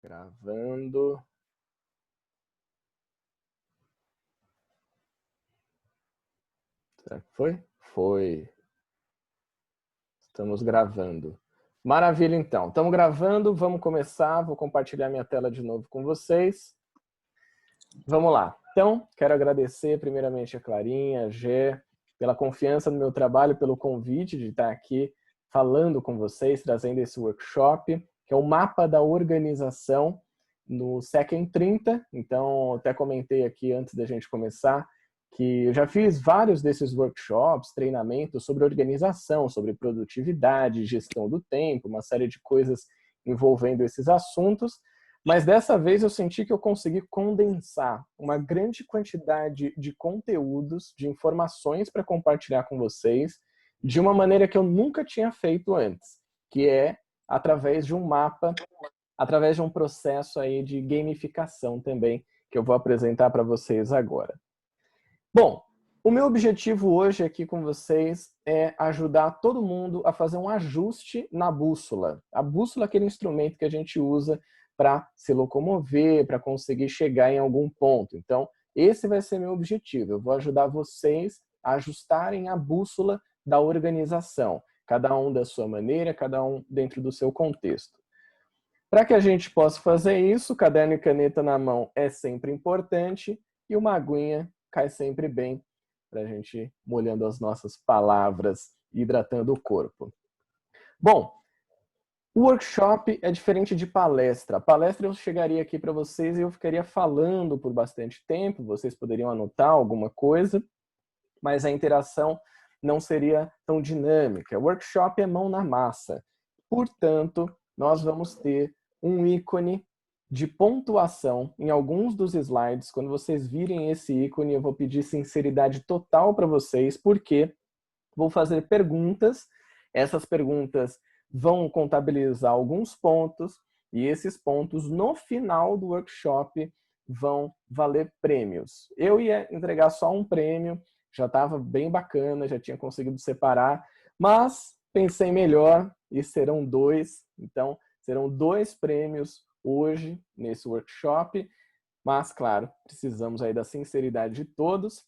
Gravando. Será que foi? Foi. Estamos gravando. Maravilha, então. Estamos gravando, vamos começar. Vou compartilhar minha tela de novo com vocês. Vamos lá. Então, quero agradecer primeiramente a Clarinha, a Gê, pela confiança no meu trabalho, pelo convite de estar aqui falando com vocês, trazendo esse workshop, que é o mapa da organização no SEC 30. Então, até comentei aqui antes da gente começar, que eu já fiz vários desses workshops, treinamentos sobre organização, sobre produtividade, gestão do tempo, uma série de coisas envolvendo esses assuntos. Mas dessa vez eu senti que eu consegui condensar uma grande quantidade de conteúdos, de informações para compartilhar com vocês, de uma maneira que eu nunca tinha feito antes, que é através de um mapa, através de um processo aí de gamificação também, que eu vou apresentar para vocês agora. Bom, o meu objetivo hoje aqui com vocês é ajudar todo mundo a fazer um ajuste na bússola. A bússola é aquele instrumento que a gente usa para se locomover, para conseguir chegar em algum ponto. Então, esse vai ser meu objetivo. Eu vou ajudar vocês a ajustarem a bússola da organização, cada um da sua maneira, cada um dentro do seu contexto. Para que a gente possa fazer isso, caderno e caneta na mão é sempre importante e uma aguinha cai sempre bem para a gente ir molhando as nossas palavras e hidratando o corpo. Bom, o workshop é diferente de palestra. A palestra eu chegaria aqui para vocês e eu ficaria falando por bastante tempo, vocês poderiam anotar alguma coisa, mas a interação não seria tão dinâmica. O workshop é mão na massa. Portanto, nós vamos ter um ícone de pontuação em alguns dos slides. Quando vocês virem esse ícone, eu vou pedir sinceridade total para vocês, porque vou fazer perguntas. Essas perguntas vão contabilizar alguns pontos e esses pontos, no final do workshop, vão valer prêmios. Eu ia entregar só um prêmio, já estava bem bacana, já tinha conseguido separar, mas pensei melhor e serão dois. Então, serão 2 prêmios hoje nesse workshop, mas, claro, precisamos aí da sinceridade de todos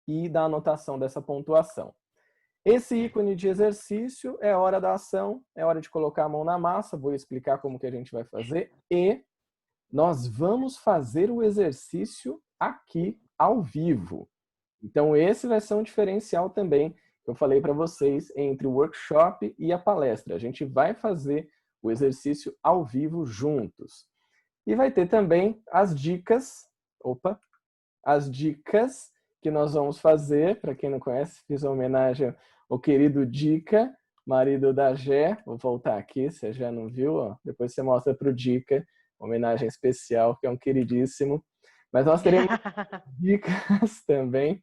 e da anotação dessa pontuação. Esse ícone de exercício é a hora da ação, é hora de colocar a mão na massa, vou explicar como que a gente vai fazer e nós vamos fazer o exercício aqui ao vivo. Então esse vai ser um diferencial também que eu falei para vocês entre o workshop e a palestra. A gente vai fazer o exercício ao vivo juntos. E vai ter também as dicas, as dicas que nós vamos fazer. Para quem não conhece, fiz uma homenagem ao querido Dica, marido da Gé. Vou voltar aqui, se a Gé não viu, ó. Depois você mostra para o Dica, uma homenagem especial, que é um queridíssimo. Mas nós teremos dicas também.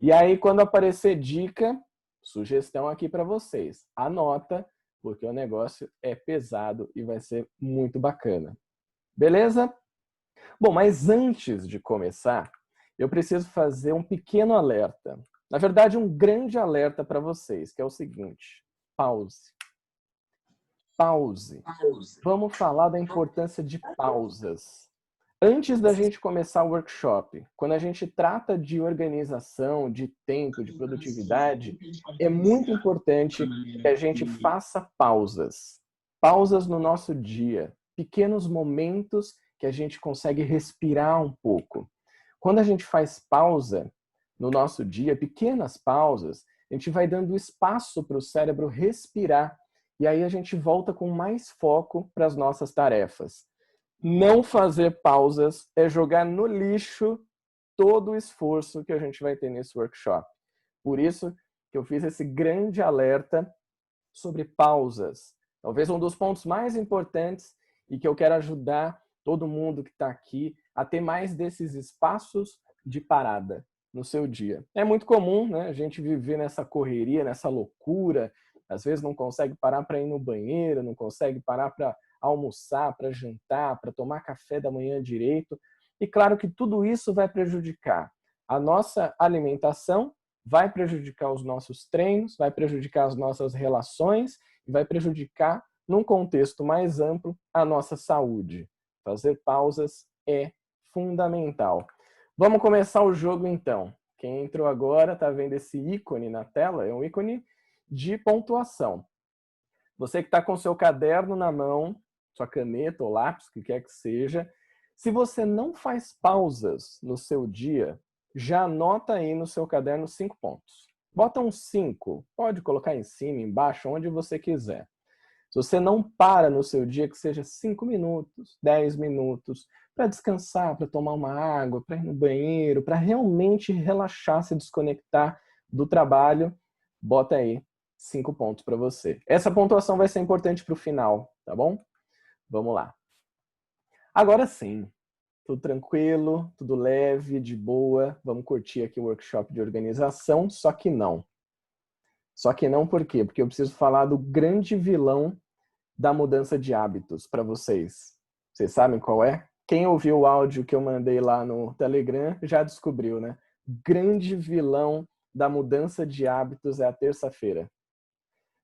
E aí, quando aparecer dica, sugestão aqui para vocês. Anota, porque o negócio é pesado e vai ser muito bacana. Beleza? Bom, mas antes de começar, eu preciso fazer um pequeno alerta. Na verdade, um grande alerta para vocês, que é o seguinte. Pause. Pause. Vamos falar da importância de pausas. Antes da gente começar o workshop, quando a gente trata de organização, de tempo, de produtividade, é muito importante que a gente faça pausas. Pausas no nosso dia. Pequenos momentos que a gente consegue respirar um pouco. Quando a gente faz pausa no nosso dia, pequenas pausas, a gente vai dando espaço para o cérebro respirar. E aí a gente volta com mais foco para as nossas tarefas. Não fazer pausas é jogar no lixo todo o esforço que a gente vai ter nesse workshop. Por isso que eu fiz esse grande alerta sobre pausas. Talvez um dos pontos mais importantes e que eu quero ajudar todo mundo que está aqui a ter mais desses espaços de parada no seu dia. É muito comum, né, a gente viver nessa correria, nessa loucura, às vezes não consegue parar para ir no banheiro, não consegue parar para almoçar, para jantar, para tomar café da manhã direito. E claro que tudo isso vai prejudicar a nossa alimentação, vai prejudicar os nossos treinos, vai prejudicar as nossas relações e vai prejudicar num contexto mais amplo, a nossa saúde. Fazer pausas é fundamental. Vamos começar o jogo então. Quem entrou agora está vendo esse ícone na tela, é um ícone de pontuação. Você que está com seu caderno na mão, sua caneta ou lápis, o que quer que seja, se você não faz pausas no seu dia, já anota aí no seu caderno 5 pontos. Bota um 5, pode colocar em cima, embaixo, onde você quiser. Se você não para no seu dia, que seja 5 minutos, 10 minutos, para descansar, para tomar uma água, para ir no banheiro, para realmente relaxar, se desconectar do trabalho, bota aí 5 pontos para você. Essa pontuação vai ser importante para o final, tá bom? Vamos lá. Agora sim, tudo tranquilo, tudo leve, de boa. Vamos curtir aqui o workshop de organização, só que não. Só que não por quê? Porque eu preciso falar do grande vilão da mudança de hábitos para vocês. Vocês sabem qual é? Quem ouviu o áudio que eu mandei lá no Telegram já descobriu, né? Grande vilão da mudança de hábitos é a terça-feira.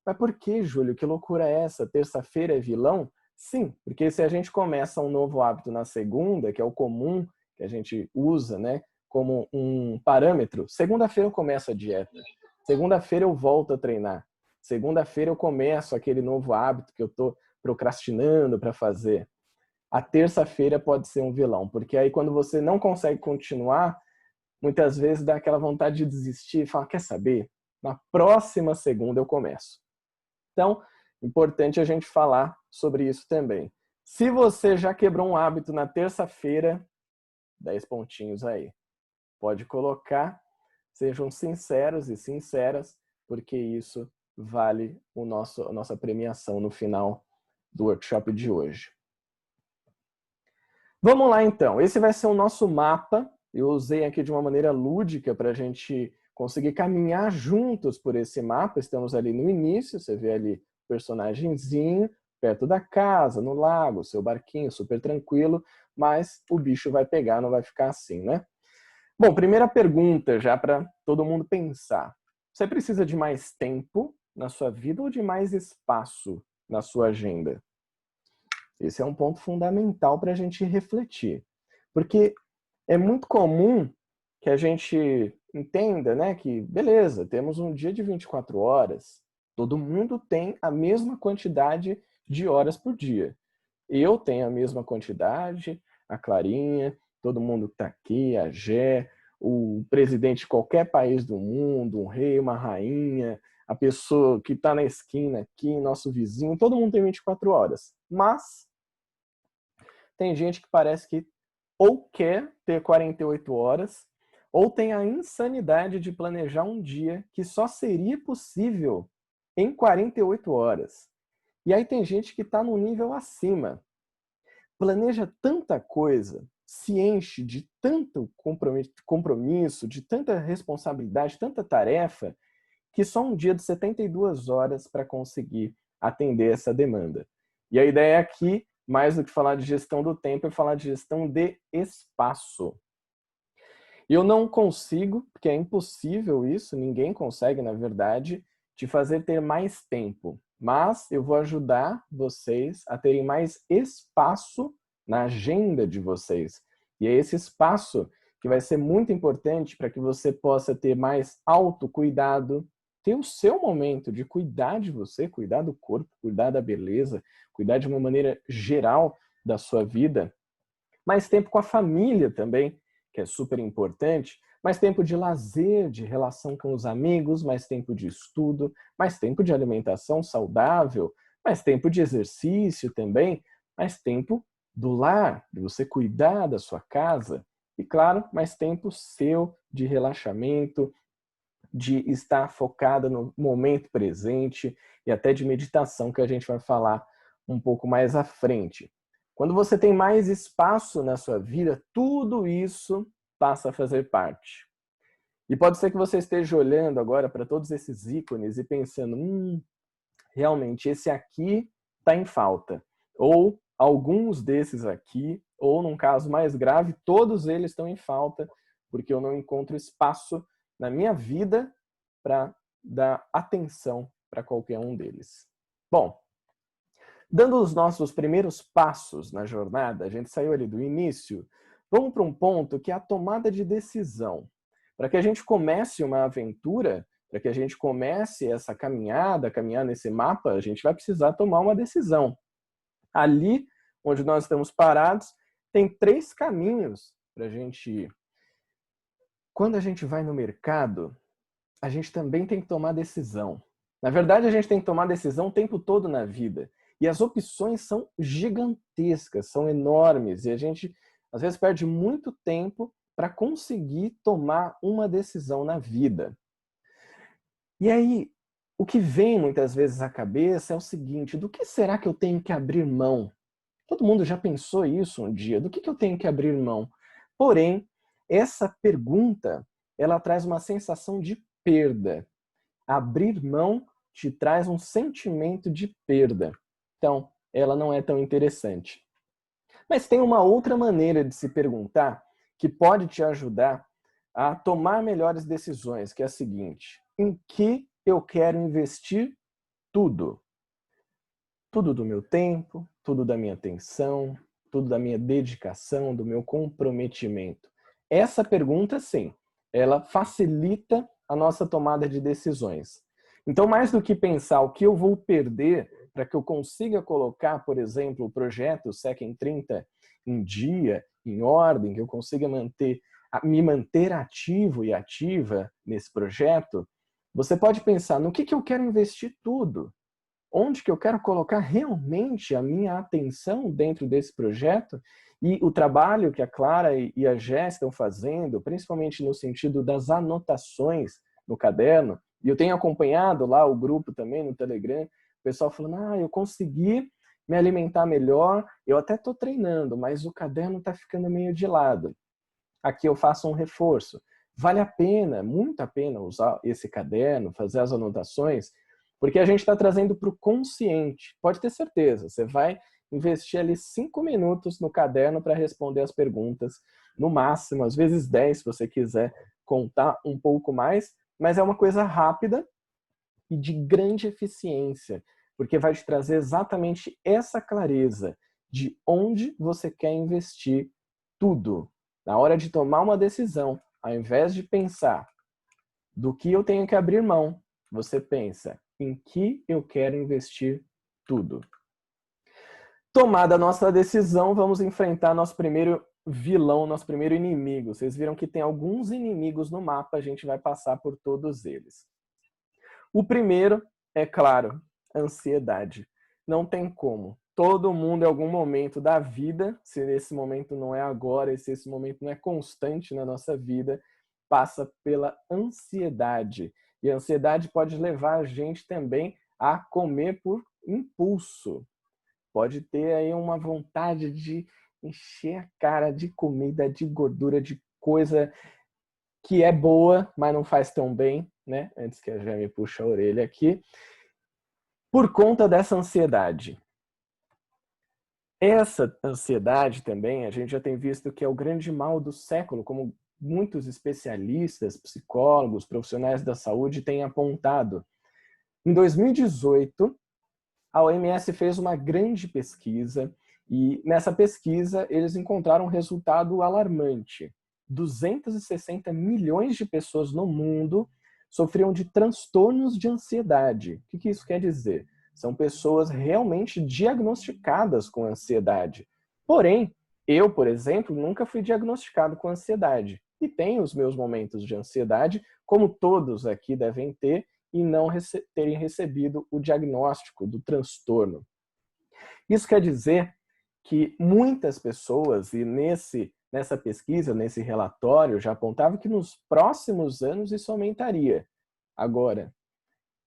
Mas por que, Júlio? Que loucura é essa? Terça-feira é vilão? Sim, porque se a gente começa um novo hábito na segunda, que é o comum que a gente usa, né, como um parâmetro, segunda-feira eu começo a dieta. Segunda-feira eu volto a treinar. Segunda-feira eu começo aquele novo hábito que eu estou procrastinando para fazer. A terça-feira pode ser um vilão, porque aí quando você não consegue continuar, muitas vezes dá aquela vontade de desistir e falar, quer saber? Na próxima segunda eu começo. Então, importante a gente falar sobre isso também. Se você já quebrou um hábito na terça-feira, 10 pontinhos aí. Pode colocar, sejam sinceros e sinceras, porque isso vale a nossa premiação no final do workshop de hoje. Vamos lá então, esse vai ser o nosso mapa. Eu usei aqui de uma maneira lúdica para a gente conseguir caminhar juntos por esse mapa. Estamos ali no início, você vê ali o personagemzinho, perto da casa, no lago, seu barquinho, super tranquilo, mas o bicho vai pegar, não vai ficar assim, né? Bom, primeira pergunta já para todo mundo pensar. Você precisa de mais tempo na sua vida ou de mais espaço na sua agenda? Esse é um ponto fundamental para a gente refletir. Porque é muito comum que a gente entenda, né, que beleza, temos um dia de 24 horas, todo mundo tem a mesma quantidade de horas por dia. Eu tenho a mesma quantidade, a Clarinha, todo mundo que está aqui, a Gé, o presidente de qualquer país do mundo, um rei, uma rainha, a pessoa que está na esquina aqui, nosso vizinho, todo mundo tem 24 horas. Mas tem gente que parece que ou quer ter 48 horas, ou tem a insanidade de planejar um dia que só seria possível em 48 horas. E aí tem gente que está no nível acima. Planeja tanta coisa, se enche de tanto compromisso, de tanta responsabilidade, tanta tarefa, que só um dia de 72 horas para conseguir atender essa demanda. E a ideia aqui, mais do que falar de gestão do tempo, é falar de gestão de espaço. Eu não consigo, porque é impossível isso, ninguém consegue, na verdade, te fazer ter mais tempo. Mas eu vou ajudar vocês a terem mais espaço na agenda de vocês. E é esse espaço que vai ser muito importante para que você possa ter mais autocuidado, ter o seu momento de cuidar de você, cuidar do corpo, cuidar da beleza, cuidar de uma maneira geral da sua vida. Mais tempo com a família também, que é super importante, mais tempo de lazer, de relação com os amigos, mais tempo de estudo, mais tempo de alimentação saudável, mais tempo de exercício também, mais tempo do lar, de você cuidar da sua casa e, claro, mais tempo seu de relaxamento, de estar focada no momento presente e até de meditação, que a gente vai falar um pouco mais à frente. Quando você tem mais espaço na sua vida, tudo isso passa a fazer parte. E pode ser que você esteja olhando agora para todos esses ícones e pensando, realmente esse aqui está em falta. Ou alguns desses aqui, ou num caso mais grave, todos eles estão em falta, porque eu não encontro espaço na minha vida para dar atenção para qualquer um deles. Bom, Dando os nossos primeiros passos na jornada, a gente saiu ali do início, vamos para um ponto que é a tomada de decisão. Para que a gente comece uma aventura, para que a gente comece essa caminhada, caminhar nesse mapa, a gente vai precisar tomar uma decisão. Ali, onde nós estamos parados, tem 3 caminhos para a gente ir. Quando a gente vai no mercado, a gente também tem que tomar decisão. Na verdade, a gente tem que tomar decisão o tempo todo na vida. E as opções são gigantescas, são enormes. E a gente, às vezes, perde muito tempo para conseguir tomar uma decisão na vida. E aí, o que vem muitas vezes à cabeça é o seguinte: do que será que eu tenho que abrir mão? Todo mundo já pensou isso um dia. Do que eu tenho que abrir mão? Porém, essa pergunta, ela traz uma sensação de perda. Abrir mão te traz um sentimento de perda. Então, ela não é tão interessante. Mas tem uma outra maneira de se perguntar que pode te ajudar a tomar melhores decisões, que é a seguinte: em que eu quero investir tudo? Tudo do meu tempo, tudo da minha atenção, tudo da minha dedicação, do meu comprometimento. Essa pergunta, sim, ela facilita a nossa tomada de decisões. Então, mais do que pensar o que eu vou perder para que eu consiga colocar, por exemplo, o projeto SEC em 30 em dia, em ordem, que eu consiga me manter ativo e ativa nesse projeto, você pode pensar no que eu quero investir tudo. Onde que eu quero colocar realmente a minha atenção dentro desse projeto e o trabalho que a Clara e a Jé estão fazendo, principalmente no sentido das anotações no caderno, e eu tenho acompanhado lá o grupo também no Telegram, o pessoal falando, eu consegui me alimentar melhor, eu até estou treinando, mas o caderno está ficando meio de lado. Aqui eu faço um reforço. Vale a pena, muito a pena usar esse caderno, fazer as anotações, porque a gente está trazendo para o consciente. Pode ter certeza, você vai investir ali 5 minutos no caderno para responder as perguntas, no máximo, às vezes 10, se você quiser contar um pouco mais, mas é uma coisa rápida e de grande eficiência, porque vai te trazer exatamente essa clareza de onde você quer investir tudo. Na hora de tomar uma decisão, ao invés de pensar do que eu tenho que abrir mão, você pensa em que eu quero investir tudo. Tomada a nossa decisão, vamos enfrentar nosso primeiro vilão, nosso primeiro inimigo. Vocês viram que tem alguns inimigos no mapa, a gente vai passar por todos eles. O primeiro, é claro, ansiedade. Não tem como. Todo mundo, em algum momento da vida, se esse momento não é agora, se esse momento não é constante na nossa vida, passa pela ansiedade. E a ansiedade pode levar a gente também a comer por impulso. Pode ter aí uma vontade de encher a cara de comida, de gordura, de coisa que é boa, mas não faz tão bem, né? Antes que a Jé me puxe a orelha aqui. Por conta dessa ansiedade. Essa ansiedade também, a gente já tem visto que é o grande mal do século, como muitos especialistas, psicólogos, profissionais da saúde têm apontado. Em 2018, a OMS fez uma grande pesquisa e nessa pesquisa eles encontraram um resultado alarmante. 260 milhões de pessoas no mundo sofriam de transtornos de ansiedade. O que isso quer dizer? São pessoas realmente diagnosticadas com ansiedade. Porém, eu, por exemplo, nunca fui diagnosticado com ansiedade. E tenho os meus momentos de ansiedade, como todos aqui devem ter, e não terem recebido o diagnóstico do transtorno. Isso quer dizer que muitas pessoas, e nessa pesquisa, nesse relatório, já apontavam que nos próximos anos isso aumentaria. Agora,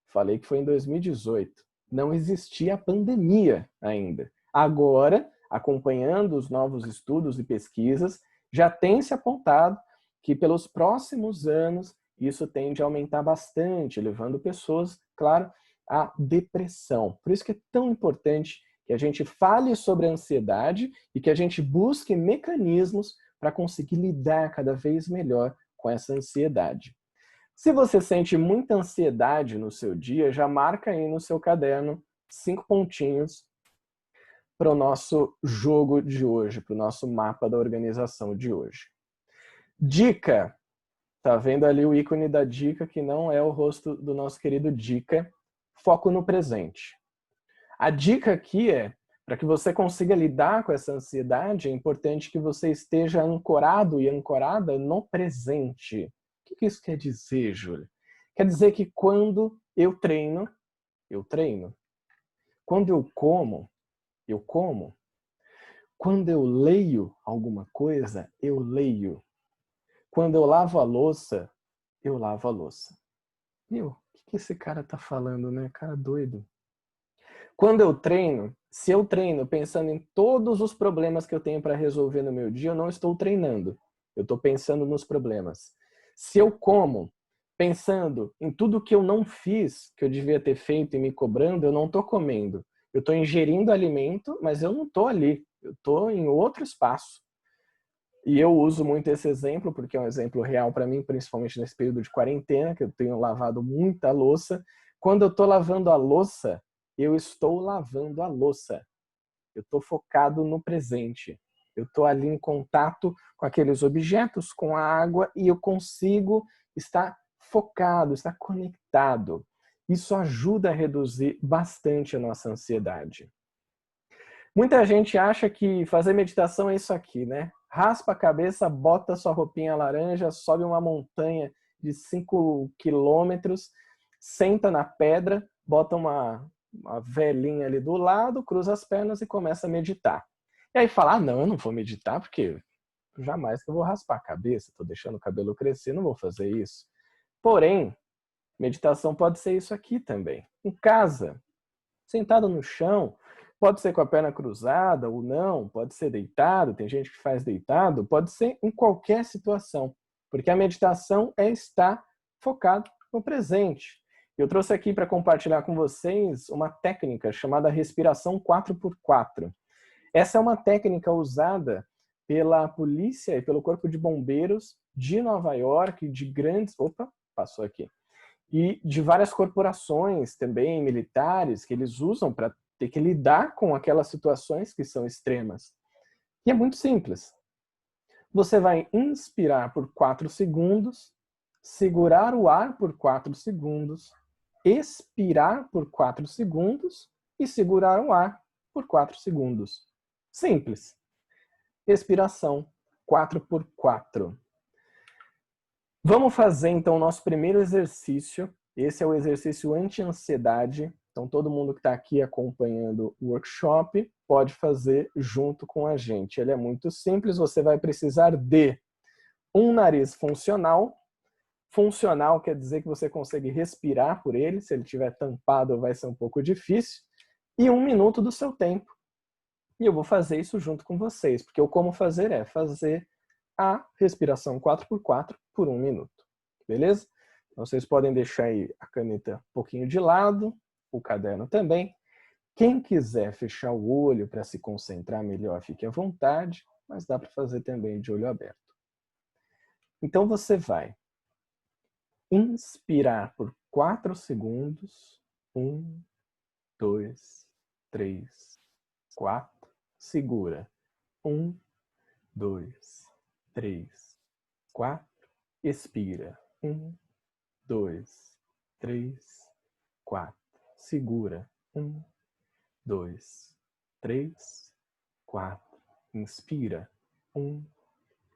falei que foi em 2018, não existia a pandemia ainda. Agora, acompanhando os novos estudos e pesquisas, já tem se apontado que pelos próximos anos isso tende a aumentar bastante, levando pessoas, claro, à depressão. Por isso que é tão importante que a gente fale sobre a ansiedade e que a gente busque mecanismos para conseguir lidar cada vez melhor com essa ansiedade. Se você sente muita ansiedade no seu dia, já marca aí no seu caderno 5 pontinhos para o nosso jogo de hoje, para o nosso mapa da organização de hoje. Dica. Tá vendo ali o ícone da dica, que não é o rosto do nosso querido Dica. Foco no presente. A dica aqui é, para que você consiga lidar com essa ansiedade, é importante que você esteja ancorado e ancorada no presente. O que isso quer dizer, Júlia? Quer dizer que quando eu treino, eu treino. Quando eu como, eu como. Quando eu leio alguma coisa, eu leio. Quando eu lavo a louça, eu lavo a louça. Meu, o que esse cara tá falando, né? Cara doido. Quando eu treino, se eu treino pensando em todos os problemas que eu tenho para resolver no meu dia, eu não estou treinando. Eu estou pensando nos problemas. Se eu como pensando em tudo que eu não fiz, que eu devia ter feito e me cobrando, eu não estou comendo. Eu estou ingerindo alimento, mas eu não estou ali. Eu estou em outro espaço. E eu uso muito esse exemplo, porque é um exemplo real para mim, principalmente nesse período de quarentena, que eu tenho lavado muita louça. Quando eu estou lavando a louça, eu estou lavando a louça. Eu estou focado no presente. Eu estou ali em contato com aqueles objetos, com a água, e eu consigo estar focado, estar conectado. Isso ajuda a reduzir bastante a nossa ansiedade. Muita gente acha que fazer meditação é isso aqui, né? Raspa a cabeça, bota sua roupinha laranja, sobe uma montanha de 5 quilômetros, senta na pedra, bota uma velinha ali do lado, cruza as pernas e começa a meditar. E aí fala, não, eu não vou meditar porque jamais que eu vou raspar a cabeça, estou deixando o cabelo crescer, não vou fazer isso. Porém, meditação pode ser isso aqui também. Em casa, sentado no chão, pode ser com a perna cruzada ou não, pode ser deitado, tem gente que faz deitado, pode ser em qualquer situação, porque a meditação é estar focado no presente. Eu trouxe aqui para compartilhar com vocês uma técnica chamada respiração 4x4. Essa é uma técnica usada pela polícia e pelo Corpo de Bombeiros de Nova York, de grandes... Opa, passou aqui. E de várias corporações também, militares, que eles usam para ter que lidar com aquelas situações que são extremas. E é muito simples. Você vai inspirar por 4 segundos, segurar o ar por 4 segundos, expirar por 4 segundos e segurar o ar por 4 segundos. Simples. Respiração 4x4. Vamos fazer então o nosso primeiro exercício. Esse é o exercício anti-ansiedade. Então todo mundo que está aqui acompanhando o workshop pode fazer junto com a gente. Ele é muito simples, você vai precisar de um nariz funcional. Funcional quer dizer que você consegue respirar por ele, se ele estiver tampado vai ser um pouco difícil. E 1 minuto do seu tempo. E eu vou fazer isso junto com vocês, porque o como fazer é fazer a respiração 4x4 por 1 minuto. Beleza? Então vocês podem deixar aí a caneta um pouquinho de lado, o caderno também. Quem quiser fechar o olho para se concentrar melhor, fique à vontade, mas dá para fazer também de olho aberto. Então você vai inspirar por 4 segundos. 1, 2, 3, 4. Segura. 1, 2, 3, 4. Expira. 1, 2, 3, 4. Segura. 1, 2, 3, 4. Inspira. 1,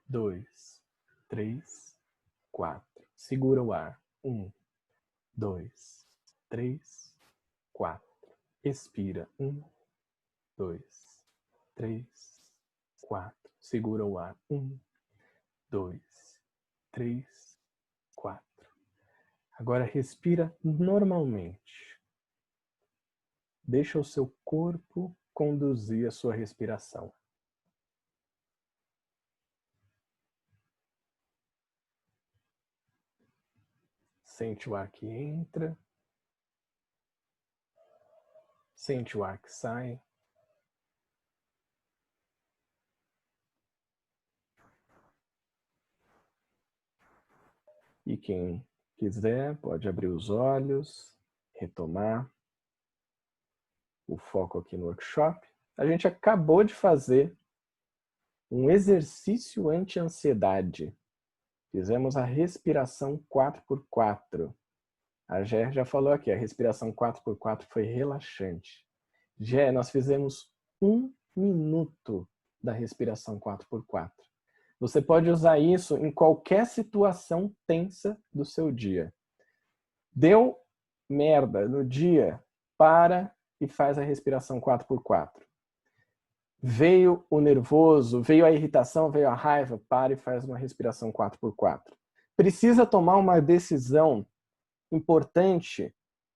2, 3, 4. Segura o ar. 1, 2, 3, 4. Expira. 1, 2, 3, 4. Segura o ar. 1, 2, 3, 4. Agora respira normalmente. Deixa o seu corpo conduzir a sua respiração. Sente o ar que entra. Sente o ar que sai. E quem quiser pode abrir os olhos, retomar o foco aqui no workshop. A gente acabou de fazer um exercício anti-ansiedade. Fizemos a respiração 4x4. A Gé já falou aqui, a respiração 4x4 foi relaxante. Gé, nós fizemos 1 minuto da respiração 4x4. Você pode usar isso em qualquer situação tensa do seu dia. Deu merda no dia, para e faz a respiração 4x4. Veio o nervoso, veio a irritação, veio a raiva, para e faz uma respiração 4x4. Precisa tomar uma decisão importante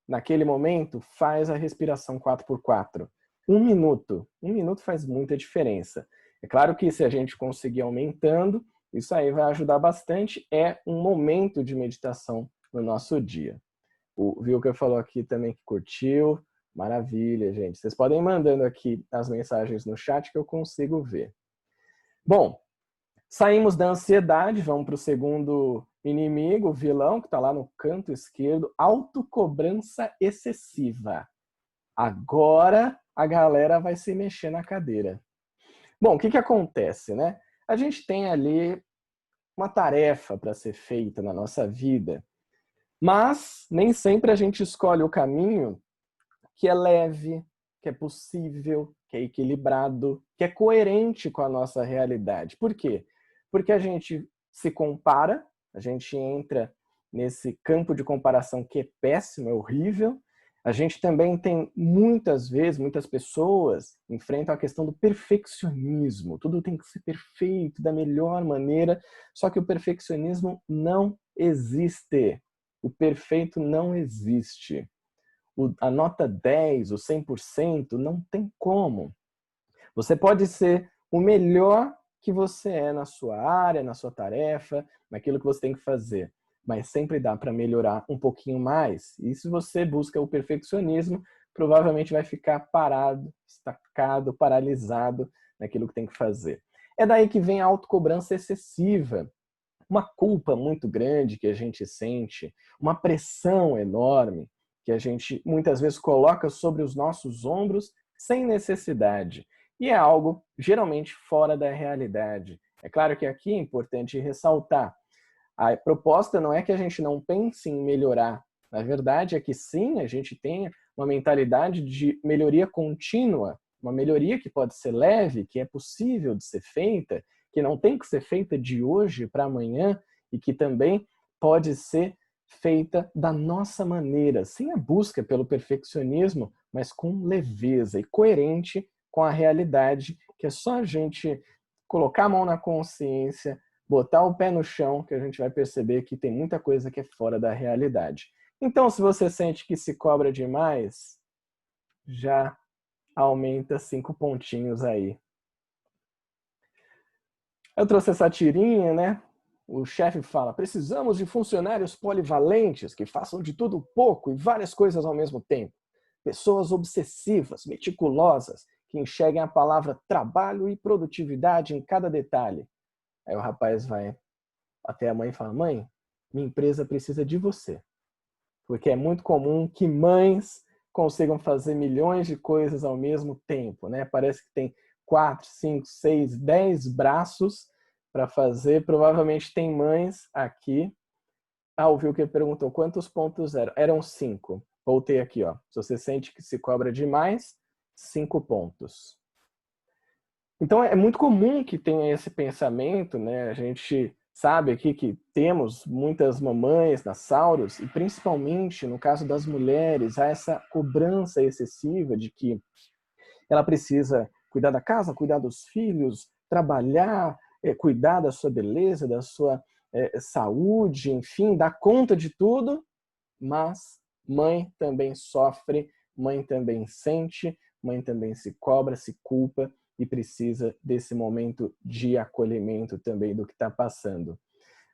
naquele momento, faz a respiração 4x4. 1 minuto. 1 minuto faz muita diferença. É claro que se a gente conseguir aumentando, isso aí vai ajudar bastante. É um momento de meditação no nosso dia. O Wilker falou aqui também que curtiu. Maravilha, gente. Vocês podem ir mandando aqui as mensagens no chat que eu consigo ver. Bom, saímos da ansiedade, vamos para o segundo inimigo, o vilão, que está lá no canto esquerdo, autocobrança excessiva. Agora a galera vai se mexer na cadeira. Bom, o que acontece, né? A gente tem ali uma tarefa para ser feita na nossa vida, mas nem sempre a gente escolhe o caminho que é leve, que é possível, que é equilibrado, que é coerente com a nossa realidade. Por quê? Porque a gente se compara, a gente entra nesse campo de comparação que é péssimo, é horrível. A gente também tem, muitas vezes, muitas pessoas enfrentam a questão do perfeccionismo. Tudo tem que ser perfeito, da melhor maneira, só que o perfeccionismo não existe. O perfeito não existe. A nota 10, o 100%, não tem como. Você pode ser o melhor que você é na sua área, na sua tarefa, naquilo que você tem que fazer. Mas sempre dá para melhorar um pouquinho mais. E se você busca o perfeccionismo, provavelmente vai ficar parado, estacado, paralisado naquilo que tem que fazer. É daí que vem a autocobrança excessiva. Uma culpa muito grande que a gente sente, uma pressão enorme que a gente muitas vezes coloca sobre os nossos ombros sem necessidade. E é algo geralmente fora da realidade. É claro que aqui é importante ressaltar, a proposta não é que a gente não pense em melhorar. Na verdade é que sim, a gente tenha uma mentalidade de melhoria contínua, uma melhoria que pode ser leve, que é possível de ser feita, que não tem que ser feita de hoje para amanhã e que também pode ser feita da nossa maneira, sem a busca pelo perfeccionismo, mas com leveza e coerente com a realidade, que é só a gente colocar a mão na consciência, botar o pé no chão, que a gente vai perceber que tem muita coisa que é fora da realidade. Então, se você sente que se cobra demais, já aumenta 5 pontinhos aí. Eu trouxe essa tirinha, né? O chefe fala, precisamos de funcionários polivalentes que façam de tudo pouco e várias coisas ao mesmo tempo. Pessoas obsessivas, meticulosas, que enxerguem a palavra trabalho e produtividade em cada detalhe. Aí o rapaz vai até a mãe e fala, mãe, minha empresa precisa de você. Porque é muito comum que mães consigam fazer milhões de coisas ao mesmo tempo, né? Parece que tem 4, 5, 6, 10 braços para fazer. Provavelmente tem mães aqui. O Wilker perguntou quantos pontos eram. Eram 5. Voltei aqui, ó. Se você sente que se cobra demais, 5 pontos. Então é muito comum que tenha esse pensamento, né? A gente sabe aqui que temos muitas mamães na Sauros, e principalmente no caso das mulheres, há essa cobrança excessiva de que ela precisa cuidar da casa, cuidar dos filhos, trabalhar, cuidar da sua beleza, da sua saúde, enfim, dar conta de tudo, mas mãe também sofre, mãe também sente, mãe também se cobra, se culpa e precisa desse momento de acolhimento também do que está passando.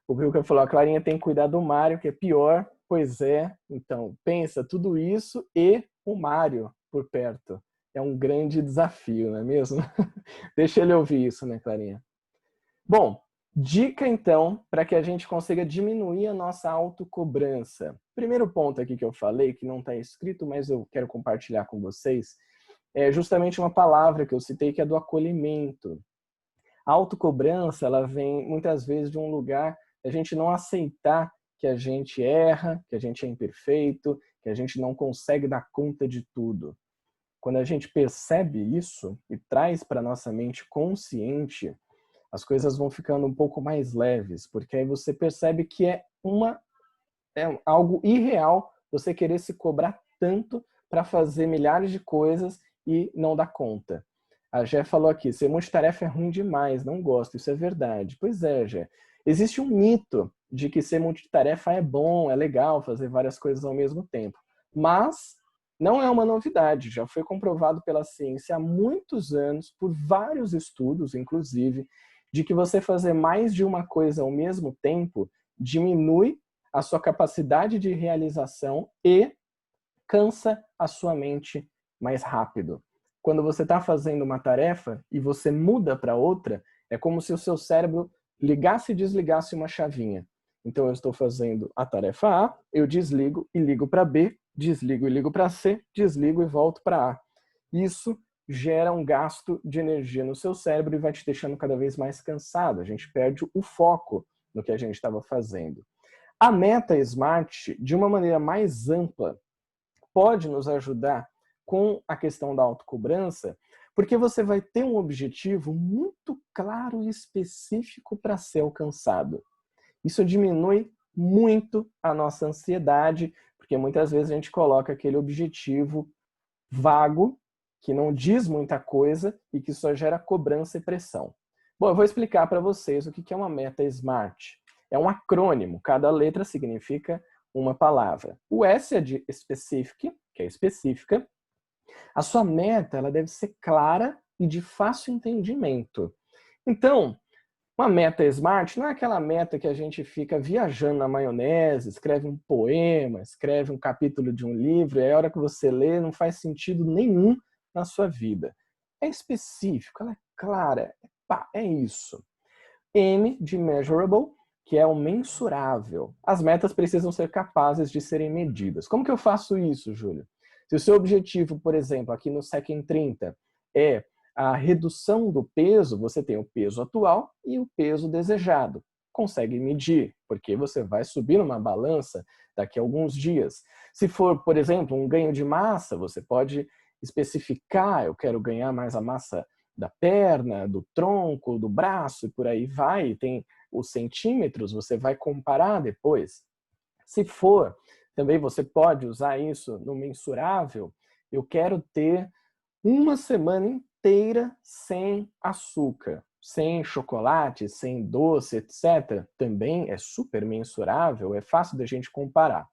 O Wilker falou, a Clarinha tem que cuidar do Mário, que é pior. Pois é, então, pensa tudo isso e o Mário por perto. É um grande desafio, não é mesmo? Deixa ele ouvir isso, né, Clarinha? Bom, dica então para que a gente consiga diminuir a nossa autocobrança. Primeiro ponto aqui que eu falei, que não está escrito, mas eu quero compartilhar com vocês, é justamente uma palavra que eu citei, que é do acolhimento. A autocobrança, ela vem muitas vezes de um lugar da gente não aceitar que a gente erra, que a gente é imperfeito, que a gente não consegue dar conta de tudo. Quando a gente percebe isso e traz para nossa mente consciente, as coisas vão ficando um pouco mais leves, porque aí você percebe que é algo irreal você querer se cobrar tanto para fazer milhares de coisas e não dar conta. A Gé falou aqui, ser multitarefa é ruim demais, não gosto, isso é verdade. Pois é, Gé. Existe um mito de que ser multitarefa é bom, é legal, fazer várias coisas ao mesmo tempo. Mas não é uma novidade, já foi comprovado pela ciência há muitos anos, por vários estudos, inclusive, de que você fazer mais de uma coisa ao mesmo tempo diminui a sua capacidade de realização e cansa a sua mente mais rápido. Quando você está fazendo uma tarefa e você muda para outra, é como se o seu cérebro ligasse e desligasse uma chavinha. Então eu estou fazendo a tarefa A, eu desligo e ligo para B, desligo e ligo para C, desligo e volto para A. Isso gera um gasto de energia no seu cérebro e vai te deixando cada vez mais cansado. A gente perde o foco no que a gente estava fazendo. A meta SMART, de uma maneira mais ampla, pode nos ajudar com a questão da autocobrança, porque você vai ter um objetivo muito claro e específico para ser alcançado. Isso diminui muito a nossa ansiedade, porque muitas vezes a gente coloca aquele objetivo vago, que não diz muita coisa e que só gera cobrança e pressão. Bom, eu vou explicar para vocês o que é uma meta SMART. É um acrônimo, cada letra significa uma palavra. O S é de specific, que é específica. A sua meta, ela deve ser clara e de fácil entendimento. Então, uma meta SMART não é aquela meta que a gente fica viajando na maionese, escreve um poema, escreve um capítulo de um livro, e aí a hora que você lê não faz sentido nenhum na sua vida. É específico, ela é clara, é isso. M de measurable, que é o mensurável. As metas precisam ser capazes de serem medidas. Como que eu faço isso, Júlio? Se o seu objetivo, por exemplo, aqui no SEC em 30 é a redução do peso, você tem o peso atual e o peso desejado. Consegue medir, porque você vai subir numa balança daqui a alguns dias. Se for, por exemplo, um ganho de massa, você pode especificar, eu quero ganhar mais a massa da perna, do tronco, do braço e por aí vai. Tem os centímetros, você vai comparar depois. Se for, também você pode usar isso no mensurável. Eu quero ter uma semana inteira sem açúcar, sem chocolate, sem doce, etc. Também é super mensurável, é fácil da gente comparar.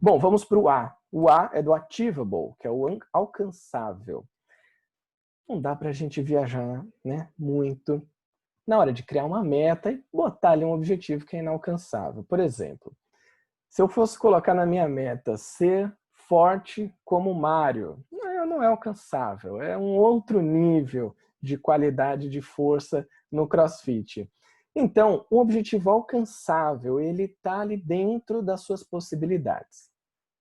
Bom, vamos para o A. O A é do achievable, que é o alcançável. Não dá para a gente viajar, né, muito na hora de criar uma meta e botar ali um objetivo que é inalcançável. Por exemplo, se eu fosse colocar na minha meta ser forte como o Mario, não é alcançável, é um outro nível de qualidade de força no CrossFit. Então, o objetivo alcançável, ele está ali dentro das suas possibilidades.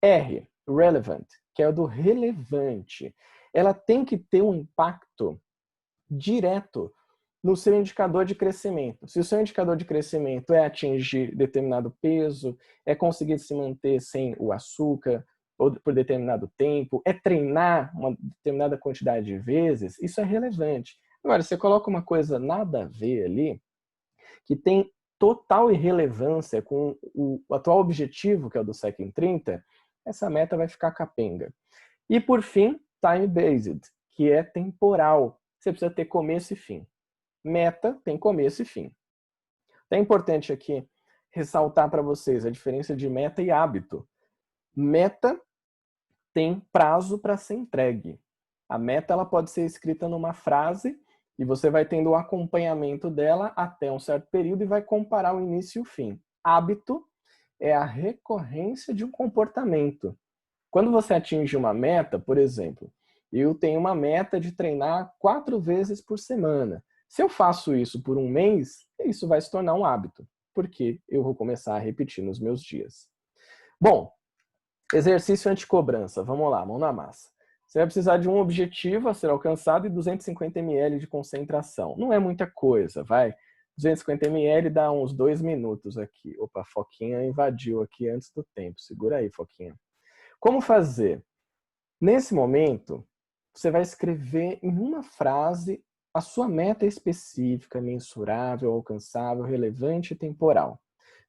R, relevant, que é o do relevante. Ela tem que ter um impacto direto no seu indicador de crescimento. Se o seu indicador de crescimento é atingir determinado peso, é conseguir se manter sem o açúcar por determinado tempo, é treinar uma determinada quantidade de vezes, isso é relevante. Agora, você coloca uma coisa nada a ver ali, que tem total irrelevância com o atual objetivo, que é o do SEC em 30, essa meta vai ficar capenga. E, por fim, time-based, que é temporal. Você precisa ter começo e fim. Meta tem começo e fim. É importante aqui ressaltar para vocês a diferença de meta e hábito. Meta tem prazo para ser entregue. A meta ela pode ser escrita numa frase e você vai tendo o acompanhamento dela até um certo período e vai comparar o início e o fim. Hábito é a recorrência de um comportamento. Quando você atinge uma meta, por exemplo, eu tenho uma meta de treinar 4 vezes por semana. Se eu faço isso por um mês, isso vai se tornar um hábito, porque eu vou começar a repetir nos meus dias. Bom, exercício anti-cobrança. Vamos lá, mão na massa. Você vai precisar de um objetivo a ser alcançado e 250 ml de concentração. Não é muita coisa, vai. 250 ml dá uns 2 minutos aqui. Opa, a Foquinha invadiu aqui antes do tempo. Segura aí, Foquinha. Como fazer? Nesse momento, você vai escrever em uma frase a sua meta específica, mensurável, alcançável, relevante e temporal.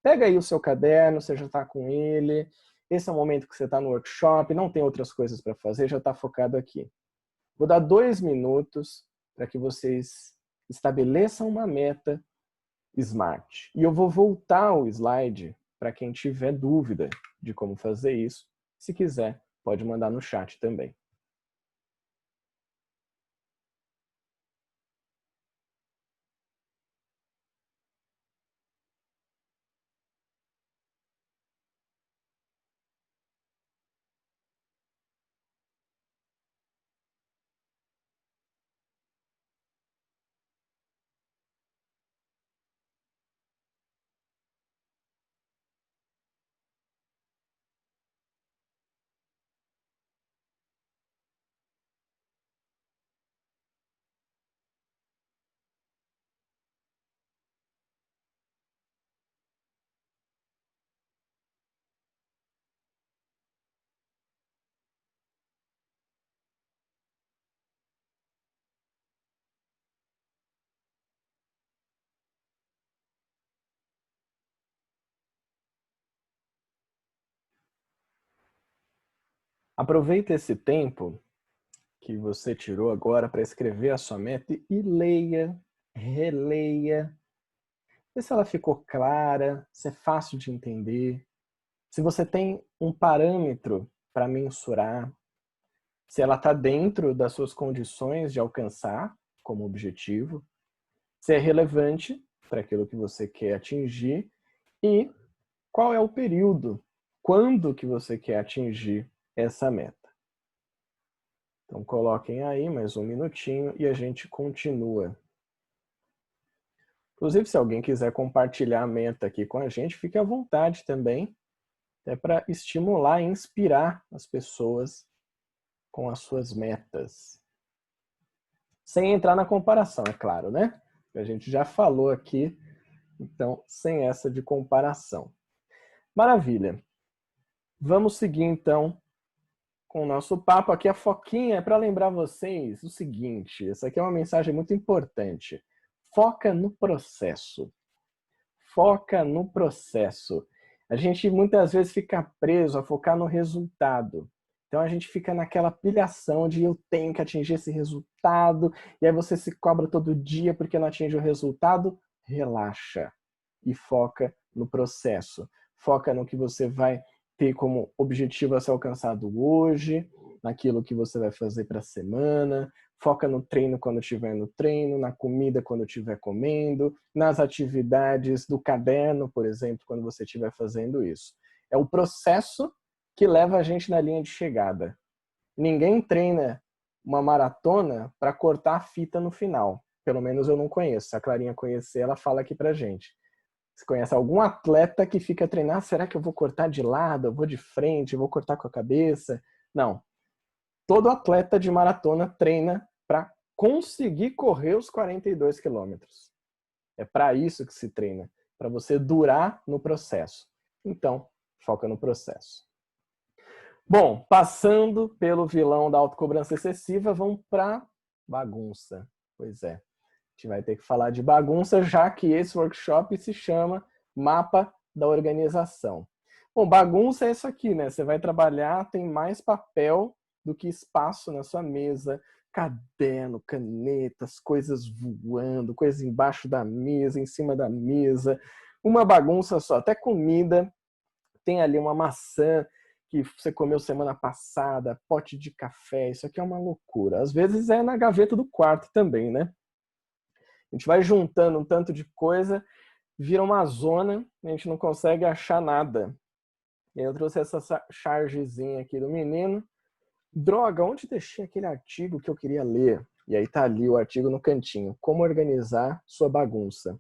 Pega aí o seu caderno, você já está com ele. Esse é o momento que você está no workshop, não tem outras coisas para fazer, já está focado aqui. Vou dar 2 minutos para que vocês estabeleçam uma meta SMART. E eu vou voltar o slide para quem tiver dúvida de como fazer isso. Se quiser, pode mandar no chat também. Aproveita esse tempo que você tirou agora para escrever a sua meta e leia, releia. Vê se ela ficou clara, se é fácil de entender. Se você tem um parâmetro para mensurar, se ela está dentro das suas condições de alcançar como objetivo, se é relevante para aquilo que você quer atingir e qual é o período, quando que você quer atingir essa meta. Então coloquem aí mais um minutinho e a gente continua. Inclusive, se alguém quiser compartilhar a meta aqui com a gente, fique à vontade também, até para estimular e inspirar as pessoas com as suas metas. Sem entrar na comparação, é claro, né? A gente já falou aqui, então, sem essa de comparação. Maravilha. Vamos seguir, então, com o nosso papo. Aqui a Foquinha é para lembrar vocês o seguinte, essa aqui é uma mensagem muito importante. Foca no processo. Foca no processo. A gente muitas vezes fica preso a focar no resultado. Então a gente fica naquela pilhação de eu tenho que atingir esse resultado, e aí você se cobra todo dia porque não atinge o resultado. Relaxa e foca no processo. Foca no que você vai ter como objetivo a ser alcançado hoje, naquilo que você vai fazer para a semana. Foca no treino quando estiver no treino, na comida quando estiver comendo, nas atividades do caderno, por exemplo, quando você estiver fazendo isso. É o processo que leva a gente na linha de chegada. Ninguém treina uma maratona para cortar a fita no final. Pelo menos eu não conheço. Se a Clarinha conhecer, ela fala aqui pra gente. Você conhece algum atleta que fica treinando? Será que eu vou cortar de lado? Eu vou de frente? Eu vou cortar com a cabeça? Não. Todo atleta de maratona treina para conseguir correr os 42 quilômetros. É para isso que se treina, para você durar no processo. Então, foca no processo. Bom, passando pelo vilão da autocobrança excessiva, vamos para bagunça. Pois é, a gente vai ter que falar de bagunça, já que esse workshop se chama Mapa da Organização. Bom, bagunça é isso aqui, né? Você vai trabalhar, tem mais papel do que espaço na sua mesa, caderno, canetas, coisas voando, coisas embaixo da mesa, em cima da mesa, uma bagunça só, até comida, tem ali uma maçã que você comeu semana passada, pote de café, isso aqui é uma loucura. Às vezes é na gaveta do quarto também, né? A gente vai juntando um tanto de coisa, vira uma zona, a gente não consegue achar nada. E aí eu trouxe essa chargezinha aqui do menino. Droga, onde deixei aquele artigo que eu queria ler? E aí tá ali o artigo no cantinho. Como organizar sua bagunça.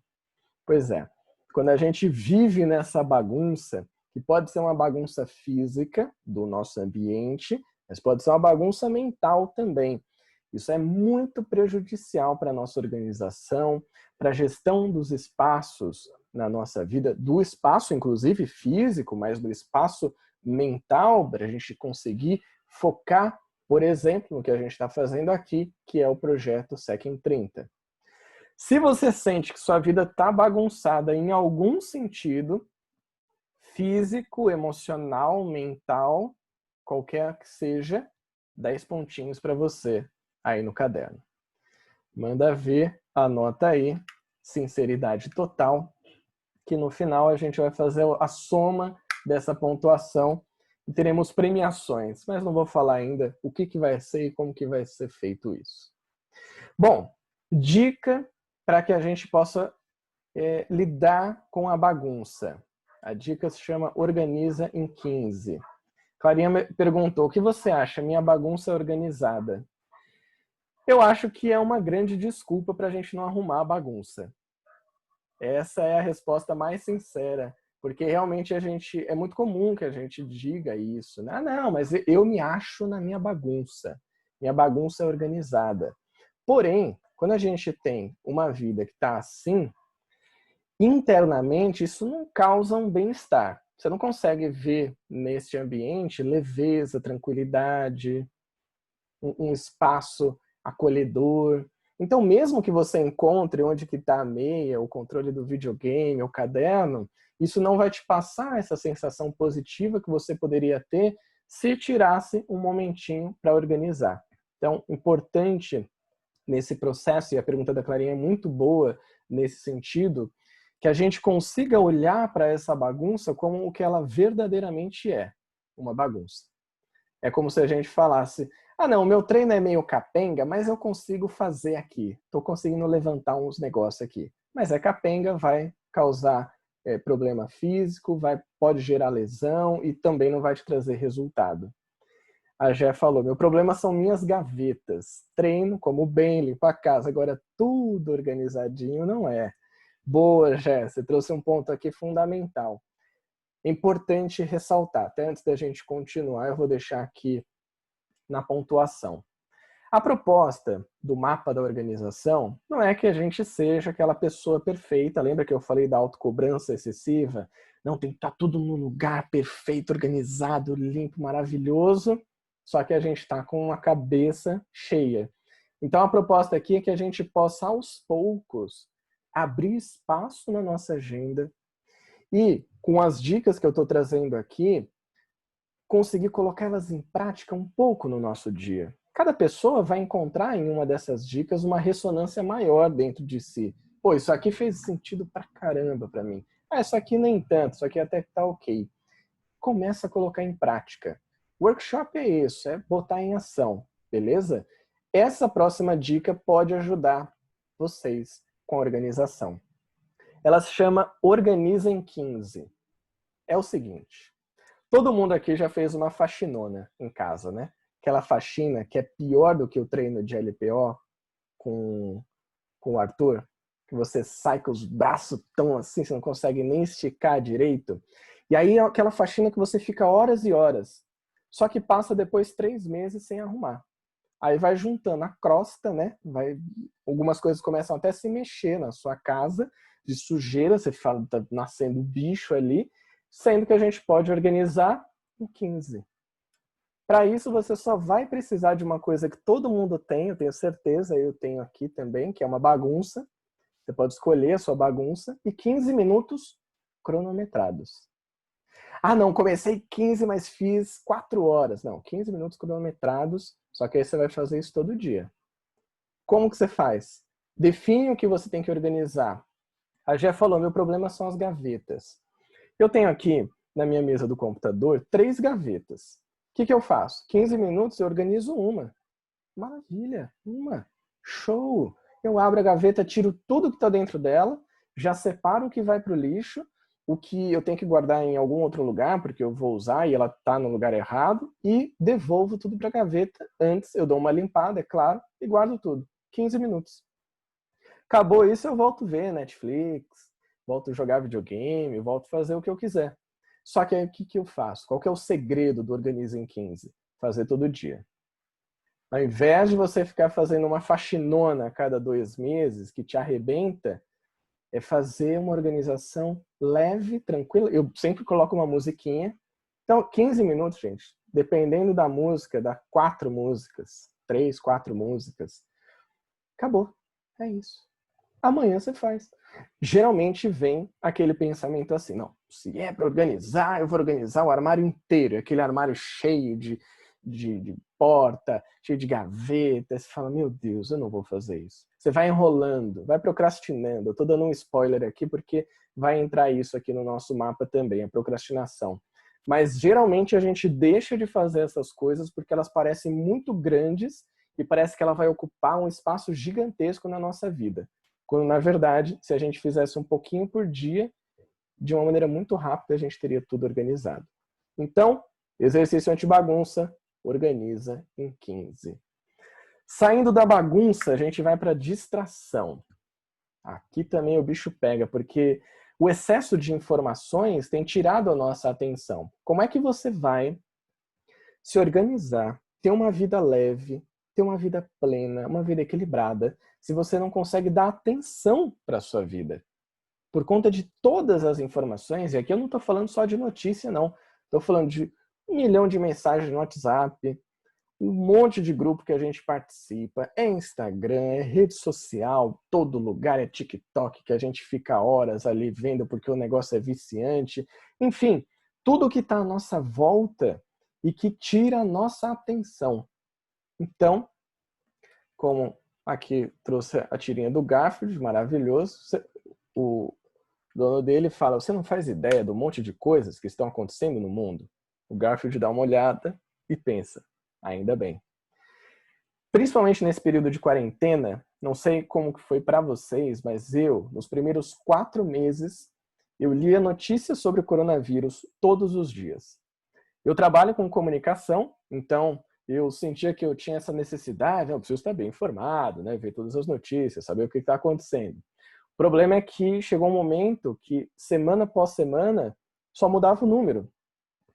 Pois é, quando a gente vive nessa bagunça, que pode ser uma bagunça física do nosso ambiente, mas pode ser uma bagunça mental também. Isso é muito prejudicial para a nossa organização, para a gestão dos espaços na nossa vida, do espaço, inclusive físico, mas do espaço mental, para a gente conseguir focar, por exemplo, no que a gente está fazendo aqui, que é o projeto SEC em 30. Se você sente que sua vida está bagunçada em algum sentido, físico, emocional, mental, qualquer que seja, 10 pontinhos para você aí no caderno. Manda ver, anota aí, sinceridade total, que no final a gente vai fazer a soma dessa pontuação e teremos premiações, mas não vou falar ainda o que vai ser e como que vai ser feito isso. Bom, dica para que a gente possa lidar com a bagunça. A dica se chama Organiza em 15. Clarinha me perguntou, o que você acha? Minha bagunça é organizada. Eu acho que é uma grande desculpa para a gente não arrumar a bagunça. Essa é a resposta mais sincera, porque realmente é muito comum que a gente diga isso, né? Ah, não, mas eu me acho na minha bagunça. Minha bagunça é organizada. Porém, quando a gente tem uma vida que está assim, internamente isso não causa um bem-estar. Você não consegue ver nesse ambiente leveza, tranquilidade, um espaço acolhedor. Então, mesmo que você encontre onde que está a meia, o controle do videogame, o caderno, isso não vai te passar essa sensação positiva que você poderia ter se tirasse um momentinho para organizar. Então, importante nesse processo, e a pergunta da Clarinha é muito boa nesse sentido, que a gente consiga olhar para essa bagunça como o que ela verdadeiramente é, uma bagunça. É como se a gente falasse, ah não, o meu treino é meio capenga, mas eu consigo fazer aqui. Estou conseguindo levantar uns negócios aqui. Mas é capenga, vai causar problema físico, pode gerar lesão e também não vai te trazer resultado. A Jé falou, meu problema são minhas gavetas. Treino, como bem, limpo a casa. Agora tudo organizadinho não é. Boa, Jé, você trouxe um ponto aqui fundamental. Importante ressaltar, até antes da gente continuar, eu vou deixar aqui na pontuação. A proposta do mapa da organização não é que a gente seja aquela pessoa perfeita. Lembra que eu falei da autocobrança excessiva? Não, tem que estar tudo no lugar perfeito, organizado, limpo, maravilhoso, só que a gente está com a cabeça cheia. Então a proposta aqui é que a gente possa, aos poucos, abrir espaço na nossa agenda e, com as dicas que eu estou trazendo aqui, conseguir colocá-las em prática um pouco no nosso dia. Cada pessoa vai encontrar em uma dessas dicas uma ressonância maior dentro de si. Pô, isso aqui fez sentido pra caramba pra mim. Ah, isso aqui nem tanto, isso aqui até que tá ok. Começa a colocar em prática. Workshop é isso, é botar em ação, beleza? Essa próxima dica pode ajudar vocês com a organização. Ela se chama Organiza em 15. É o seguinte, todo mundo aqui já fez uma faxinona em casa, né? Aquela faxina que é pior do que o treino de LPO com o Arthur, que você sai com os braços tão assim, você não consegue nem esticar direito. E aí é aquela faxina que você fica horas e horas, só que passa depois 3 meses sem arrumar. Aí vai juntando a crosta, né? Algumas coisas começam até a se mexer na sua casa, de sujeira, você fala, tá nascendo bicho ali, sendo que a gente pode organizar em 15. Para isso, você só vai precisar de uma coisa que todo mundo tem, eu tenho certeza, eu tenho aqui também, que é uma bagunça. Você pode escolher a sua bagunça e 15 minutos cronometrados. Ah, não, comecei 15, mas fiz 4 horas. Não, 15 minutos cronometrados, só que aí você vai fazer isso todo dia. Como que você faz? Define o que você tem que organizar. A Jé falou, meu problema são as gavetas. Eu tenho aqui, na minha mesa do computador, 3 gavetas. O que eu faço? 15 minutos eu organizo uma. Maravilha, uma. Show! Eu abro a gaveta, tiro tudo que está dentro dela, já separo o que vai para o lixo, o que eu tenho que guardar em algum outro lugar, porque eu vou usar e ela está no lugar errado, e devolvo tudo para a gaveta. Antes eu dou uma limpada, é claro, e guardo tudo. 15 minutos. Acabou isso, eu volto a ver Netflix, volto a jogar videogame, volto a fazer o que eu quiser. Só que aí o que eu faço? Qual que é o segredo do Organiza em 15? fazer todo dia. Ao invés de você ficar fazendo uma faxinona a cada 2 meses, que te arrebenta, é fazer uma organização leve, tranquila. Eu sempre coloco uma musiquinha. Então, 15 minutos, gente. Dependendo da música, dá 4 músicas, 3, 4 músicas. Acabou. É isso. Amanhã você faz. Geralmente vem aquele pensamento assim, não, se é para organizar, eu vou organizar o armário inteiro, aquele armário cheio de porta, cheio de gaveta. Você fala, meu Deus, eu não vou fazer isso. Você vai enrolando, vai procrastinando. Eu estou dando um spoiler aqui porque vai entrar isso aqui no nosso mapa também, a procrastinação. Mas geralmente a gente deixa de fazer essas coisas porque elas parecem muito grandes e parece que ela vai ocupar um espaço gigantesco na nossa vida. Quando, na verdade, se a gente fizesse um pouquinho por dia, de uma maneira muito rápida, a gente teria tudo organizado. Então, exercício anti-bagunça, organiza em 15. Saindo da bagunça, a gente vai para a distração. Aqui também o bicho pega, porque o excesso de informações tem tirado a nossa atenção. Como é que você vai se organizar, ter uma vida leve, ter uma vida plena, uma vida equilibrada, se você não consegue dar atenção para a sua vida? Por conta de todas as informações, e aqui eu não estou falando só de notícia, não. Estou falando de 1 milhão de mensagens no WhatsApp, um monte de grupo que a gente participa, é Instagram, é rede social, todo lugar, é TikTok, que a gente fica horas ali vendo porque o negócio é viciante. Enfim, tudo que está à nossa volta e que tira a nossa atenção. Então, como aqui trouxe a tirinha do Garfield, maravilhoso, o dono dele fala, você não faz ideia do monte de coisas que estão acontecendo no mundo? O Garfield dá uma olhada e pensa, ainda bem. Principalmente nesse período de quarentena, não sei como que foi para vocês, mas eu, nos primeiros 4 meses, eu lia notícias sobre o coronavírus todos os dias. Eu trabalho com comunicação, então eu sentia que eu tinha essa necessidade, eu preciso estar bem informado, né, ver todas as notícias, saber o que está acontecendo. O problema é que chegou um momento que, semana após semana, só mudava o número.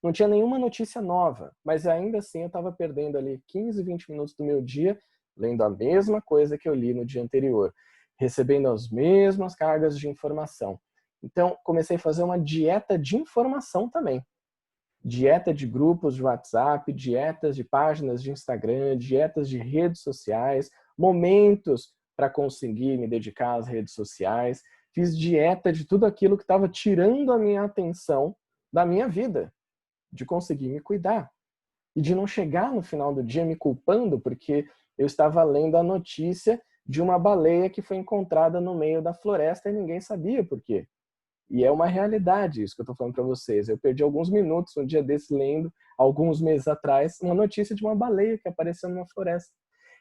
Não tinha nenhuma notícia nova, mas ainda assim eu estava perdendo ali 15, 20 minutos do meu dia lendo a mesma coisa que eu li no dia anterior, recebendo as mesmas cargas de informação. Então, comecei a fazer uma dieta de informação também. Dieta de grupos de WhatsApp, dietas de páginas de Instagram, dietas de redes sociais, momentos para conseguir me dedicar às redes sociais. Fiz dieta de tudo aquilo que estava tirando a minha atenção da minha vida, de conseguir me cuidar. E de não chegar no final do dia me culpando porque eu estava lendo a notícia de uma baleia que foi encontrada no meio da floresta e ninguém sabia por quê. E é uma realidade isso que eu estou falando para vocês. Eu perdi alguns minutos um dia desse lendo, alguns meses atrás, uma notícia de uma baleia que apareceu numa floresta.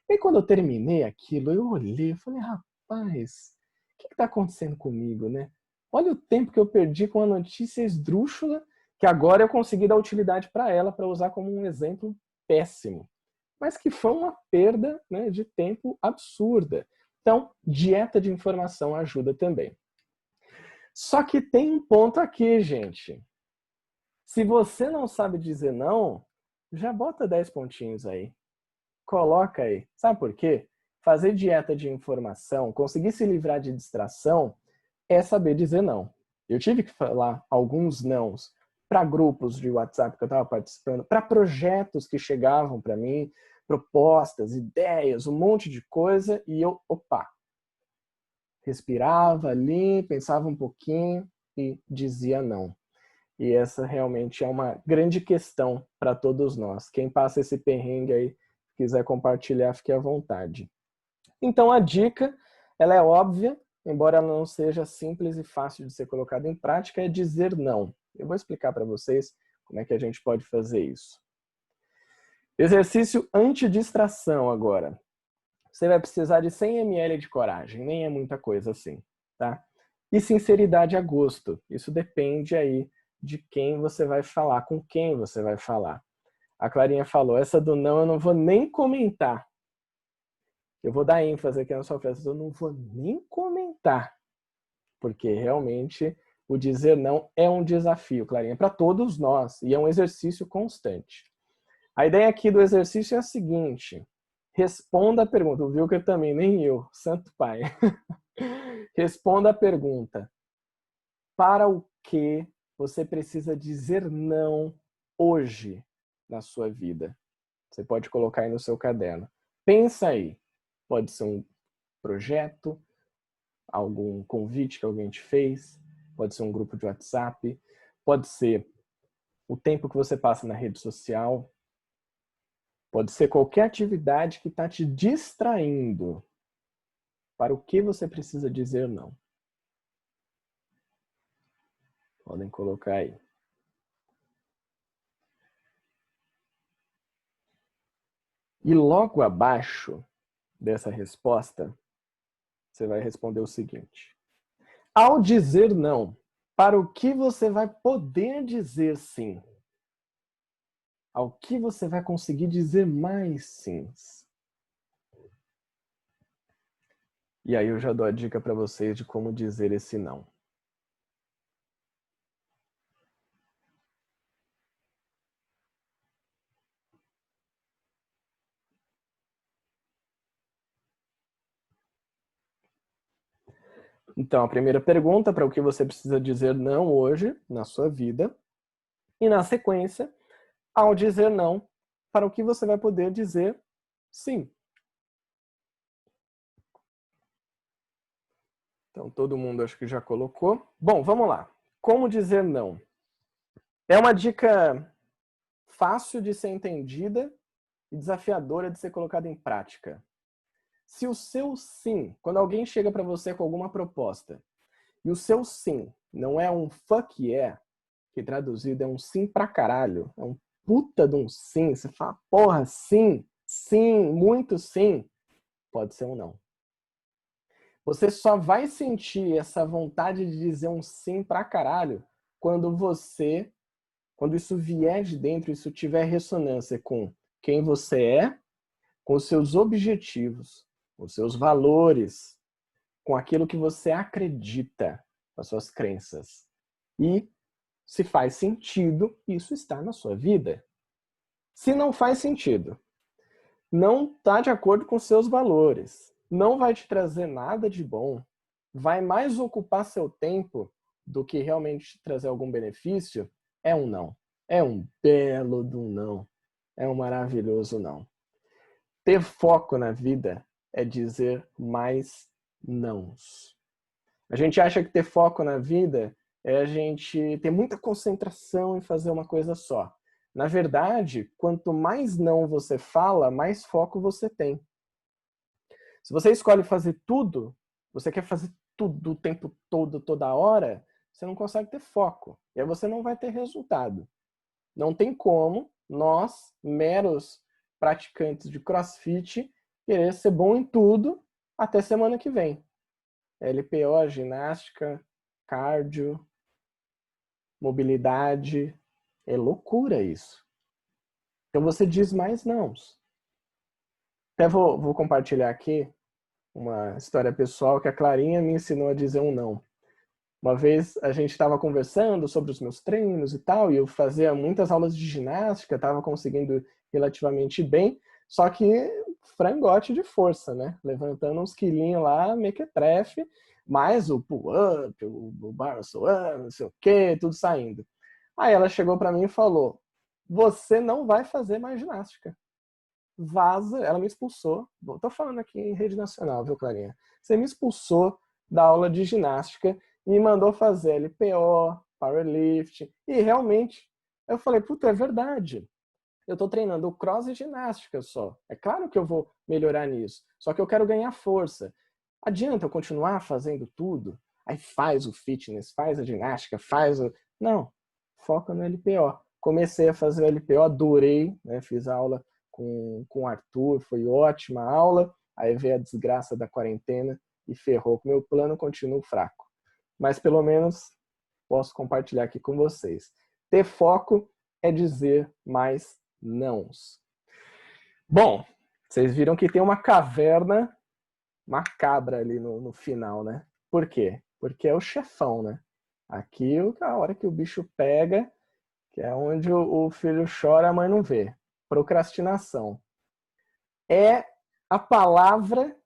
E aí, quando eu terminei aquilo, eu olhei e falei, rapaz, o que está acontecendo comigo, né? Olha o tempo que eu perdi com uma notícia esdrúxula que agora eu consegui dar utilidade para ela, para usar como um exemplo péssimo. Mas que foi uma perda, né, de tempo absurda. Então, dieta de informação ajuda também. Só que tem um ponto aqui, gente. Se você não sabe dizer não, já bota 10 pontinhos aí. Coloca aí. Sabe por quê? Fazer dieta de informação, conseguir se livrar de distração, é saber dizer não. Eu tive que falar alguns nãos para grupos de WhatsApp que eu estava participando, para projetos que chegavam para mim, propostas, ideias, um monte de coisa, e eu, respirava ali, pensava um pouquinho e dizia não. E essa realmente é uma grande questão para todos nós. Quem passa esse perrengue aí, quiser compartilhar, fique à vontade. Então a dica, ela é óbvia, embora ela não seja simples e fácil de ser colocada em prática, é dizer não. Eu vou explicar para vocês como é que a gente pode fazer isso. Exercício anti-distração agora. Você vai precisar de 100 ml de coragem, nem é muita coisa assim, tá? E sinceridade a gosto. Isso depende aí de quem você vai falar, com quem você vai falar. A Clarinha falou, essa do não eu não vou nem comentar. Eu vou dar ênfase aqui na sua festa, eu não vou nem comentar. Porque realmente o dizer não é um desafio, Clarinha, para todos nós. E é um exercício constante. A ideia aqui do exercício é a seguinte. Responda a pergunta. Viu que eu também, nem eu, Santo Pai. Responda a pergunta. Para o que você precisa dizer não hoje na sua vida? Você pode colocar aí no seu caderno. Pensa aí. Pode ser um projeto, algum convite que alguém te fez, pode ser um grupo de WhatsApp, pode ser o tempo que você passa na rede social, pode ser qualquer atividade que está te distraindo. Para o que você precisa dizer não? Podem colocar aí. E logo abaixo dessa resposta, você vai responder o seguinte. Ao dizer não, para o que você vai poder dizer sim? Ao que você vai conseguir dizer mais sims? E aí eu já dou a dica para vocês de como dizer esse não. Então, a primeira pergunta, para o que você precisa dizer não hoje na sua vida. E na sequência, ao dizer não, para o que você vai poder dizer sim. Então, todo mundo acho que já colocou. Bom, vamos lá. Como dizer não? É uma dica fácil de ser entendida e desafiadora de ser colocada em prática. Se o seu sim, quando alguém chega para você com alguma proposta, e o seu sim não é um fuck yeah, que traduzido é um sim pra caralho, é um puta de um sim, você fala, porra, sim, sim, muito sim, pode ser um não. Você só vai sentir essa vontade de dizer um sim pra caralho quando isso vier de dentro, isso tiver ressonância com quem você é, com os seus objetivos, com os seus valores, com aquilo que você acredita, com as suas crenças. E se faz sentido, isso está na sua vida. Se não faz sentido, não está de acordo com seus valores, não vai te trazer nada de bom, vai mais ocupar seu tempo do que realmente te trazer algum benefício, é um não. É um belo do não. É um maravilhoso não. Ter foco na vida é dizer mais nãos. A gente acha que ter foco na vida é a gente ter muita concentração em fazer uma coisa só. Na verdade, quanto mais não você fala, mais foco você tem. Se você escolhe fazer tudo, você quer fazer tudo o tempo todo, toda hora, você não consegue ter foco. E aí você não vai ter resultado. Não tem como nós, meros praticantes de CrossFit, querer ser bom em tudo até semana que vem. LPO, ginástica, cardio, mobilidade. É loucura isso. Então você diz mais não. Até vou compartilhar aqui uma história pessoal que a Clarinha me ensinou a dizer um não. Uma vez a gente estava conversando sobre os meus treinos e tal, e eu fazia muitas aulas de ginástica, estava conseguindo relativamente bem, só que frangote de força, né? Levantando uns quilinhos lá, mequetrefe, mais o pull-up, o bar suando, não sei o quê, tudo saindo. Aí ela chegou para mim e falou, você não vai fazer mais ginástica. Vaza, ela me expulsou, tô falando aqui em rede nacional, viu, Clarinha? Você me expulsou da aula de ginástica e me mandou fazer LPO, powerlifting, e realmente, eu falei, puta, é verdade. Eu tô treinando cross e ginástica só. É claro que eu vou melhorar nisso, só que eu quero ganhar força. Adianta eu continuar fazendo tudo? Aí faz o fitness, faz a ginástica, faz o... Não, foca no LPO. Comecei a fazer o LPO, adorei, né? Fiz aula com o Arthur, foi ótima aula. Aí veio a desgraça da quarentena e ferrou com o meu plano, continuo fraco. Mas pelo menos posso compartilhar aqui com vocês. Ter foco é dizer mais nãos. Bom, vocês viram que tem uma caverna macabra ali no final, né? Por quê? Porque é o chefão, né? Aqui, a hora que o bicho pega, que é onde o filho chora, a mãe não vê. procrastinação. É a palavra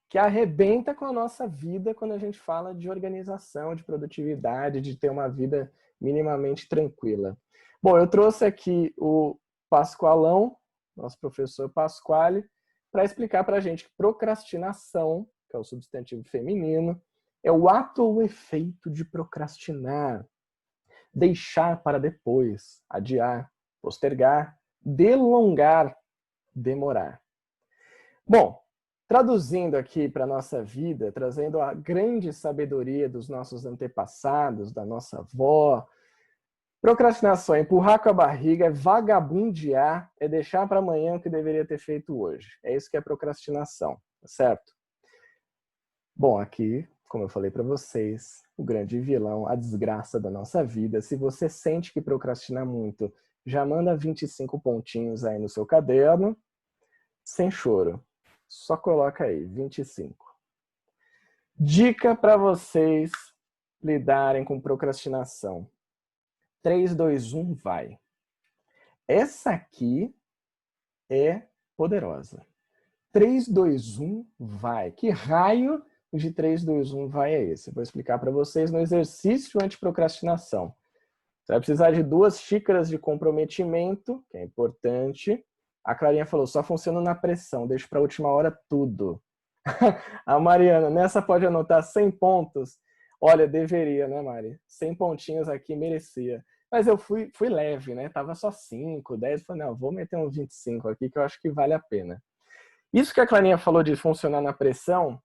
que arrebenta com a nossa vida quando a gente fala de organização, de produtividade, de ter uma vida minimamente tranquila. Bom, eu trouxe aqui o Pascoalão, nosso professor Pasquale, para explicar para a gente que procrastinação, que é o substantivo feminino, é o ato ou efeito de procrastinar, deixar para depois, adiar, postergar, delongar, demorar. Bom, traduzindo aqui para a nossa vida, trazendo a grande sabedoria dos nossos antepassados, da nossa avó, procrastinação é empurrar com a barriga, é vagabundear, é deixar para amanhã o que deveria ter feito hoje. É isso que é procrastinação, certo? Bom, aqui, como eu falei para vocês, o grande vilão, a desgraça da nossa vida. Se você sente que procrastina muito, já manda 25 pontinhos aí no seu caderno, sem choro. Só coloca aí, 25. Dica para vocês lidarem com procrastinação. 3, 2, 1, vai. Essa aqui é poderosa. 3, 2, 1, vai. Que raio de 3, 2, 1 vai é esse? Vou explicar para vocês no exercício anti-procrastinação. Você vai precisar de 2 xícaras de comprometimento, que é importante. A Clarinha falou, só funciona na pressão, deixa para a última hora tudo. A Mariana, nessa pode anotar 100 pontos. Olha, deveria, né, Mari? 100 pontinhos aqui merecia. Mas eu fui leve, né? Tava só 5, 10. Falei, não, vou meter uns 25 aqui que eu acho que vale a pena. Isso que a Clarinha falou de funcionar na pressão,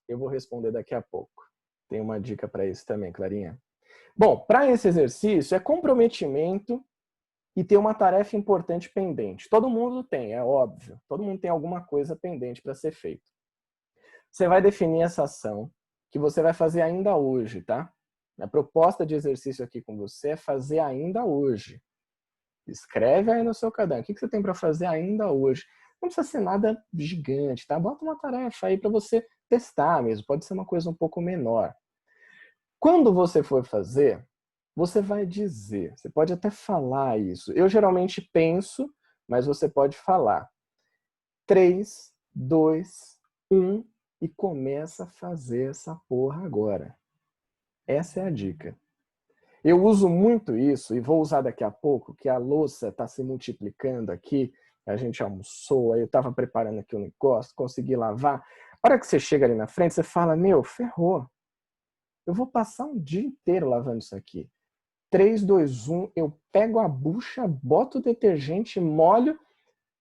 eu vou responder daqui a pouco. Tem uma dica para isso também, Clarinha. Bom, para esse exercício é comprometimento e ter uma tarefa importante pendente. Todo mundo tem, é óbvio. Todo mundo tem alguma coisa pendente para ser feito. Você vai definir essa ação que você vai fazer ainda hoje, tá? A proposta de exercício aqui com você é fazer ainda hoje. Escreve aí no seu caderno. O que você tem para fazer ainda hoje? Não precisa ser nada gigante, tá? Bota uma tarefa aí para você testar mesmo. Pode ser uma coisa um pouco menor. Quando você for fazer, você vai dizer. Você pode até falar isso. Eu geralmente penso, mas você pode falar. 3, 2, 1 e começa a fazer essa porra agora. Essa é a dica. Eu uso muito isso, e vou usar daqui a pouco, que a louça está se multiplicando aqui, a gente almoçou, aí eu estava preparando aqui o negócio, consegui lavar. A hora que você chega ali na frente, você fala, meu, ferrou. Eu vou passar um dia inteiro lavando isso aqui. 3, 2, 1, eu pego a bucha, boto o detergente, molho,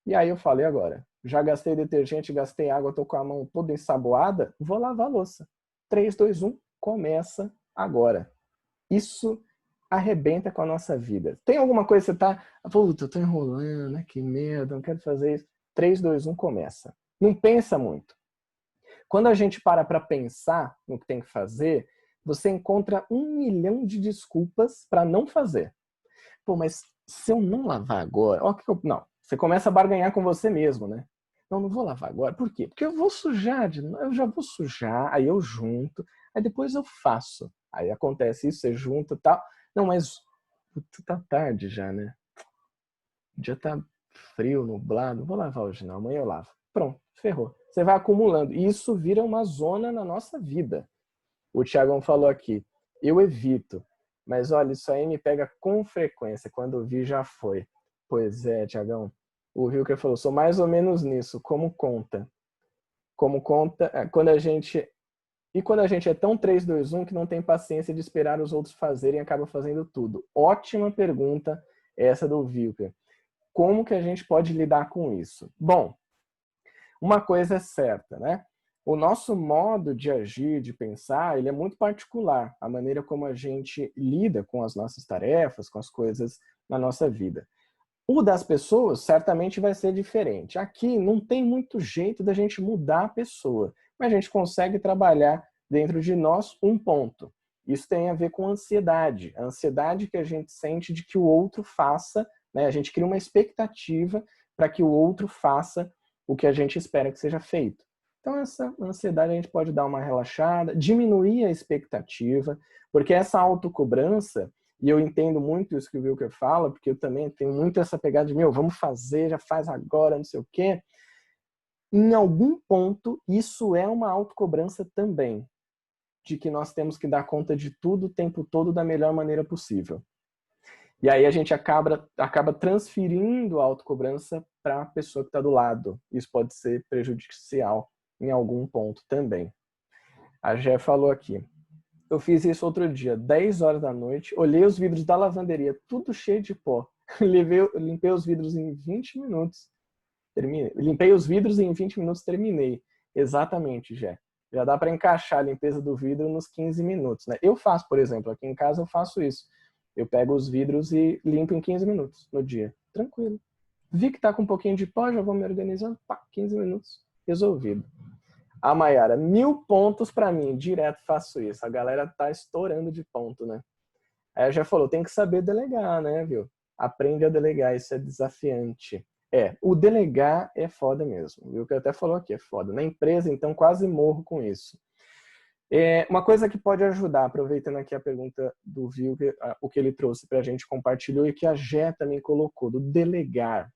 e aí eu falei agora. Já gastei detergente, gastei água, estou com a mão toda ensaboada, vou lavar a louça. 3, 2, 1, começa agora. Isso arrebenta com a nossa vida. Tem alguma coisa que você tá, puta, eu tô enrolando, que merda, não quero fazer isso. 3, 2, 1, começa. Não pensa muito. Quando a gente para pensar no que tem que fazer, você encontra 1 milhão de desculpas para não fazer. Pô, mas se eu não lavar agora, ó, não, você começa a barganhar com você mesmo, né? Não vou lavar agora. Por quê? Porque eu vou sujar, eu já vou sujar, aí eu junto, aí depois eu faço. Aí acontece isso, você junta e tal. Não, mas tá tarde já, né? O dia tá frio, nublado, vou lavar hoje não, amanhã eu lavo. Pronto, ferrou. Você vai acumulando. E isso vira uma zona na nossa vida. O Thiagão falou aqui, eu evito. Mas olha, isso aí me pega com frequência. Quando eu vi, já foi. Pois é, Thiagão. O Hilker falou, sou mais ou menos nisso. Como conta? Como conta, quando a gente é tão 3, 2, 1 que não tem paciência de esperar os outros fazerem e acaba fazendo tudo. Ótima pergunta essa do Hilker. Como que a gente pode lidar com isso? Bom, uma coisa é certa, né? O nosso modo de agir, de pensar, ele é muito particular. A maneira como a gente lida com as nossas tarefas, com as coisas na nossa vida. O das pessoas certamente vai ser diferente. Aqui não tem muito jeito da gente mudar a pessoa, mas a gente consegue trabalhar dentro de nós um ponto. Isso tem a ver com ansiedade. A ansiedade que a gente sente de que o outro faça, né? A gente cria uma expectativa para que o outro faça o que a gente espera que seja feito. Então, essa ansiedade a gente pode dar uma relaxada, diminuir a expectativa, porque essa autocobrança E eu entendo muito isso que o Wilker fala, porque eu também tenho muito essa pegada de, vamos fazer, já faz agora, não sei o quê. Em algum ponto, isso é uma autocobrança também, de que nós temos que dar conta de tudo o tempo todo da melhor maneira possível. E aí a gente acaba transferindo a autocobrança para a pessoa que está do lado. Isso pode ser prejudicial em algum ponto também. A Gé falou aqui. Eu fiz isso outro dia, 10 horas da noite, olhei os vidros da lavanderia, tudo cheio de pó. Limpei os vidros em 20 minutos. Limpei os vidros e em 20 minutos terminei. Exatamente, Gé. Já dá para encaixar a limpeza do vidro nos 15 minutos, né? Eu faço, por exemplo, aqui em casa eu faço isso. Eu pego os vidros e limpo em 15 minutos no dia. Tranquilo. Vi que tá com um pouquinho de pó, já vou me organizando. Pá, 15 minutos, resolvido. A Mayara, 1000 pontos para mim. Direto faço isso. A galera tá estourando de ponto, né? Aí já falou, tem que saber delegar, né, viu? Aprende a delegar, isso é desafiante. O delegar é foda mesmo. Viu que até falou aqui, é foda. Na empresa, então, quase morro com isso. Uma coisa que pode ajudar, aproveitando aqui a pergunta do Wilker, o que ele trouxe para a gente compartilhou e que a Gé também colocou, do delegar.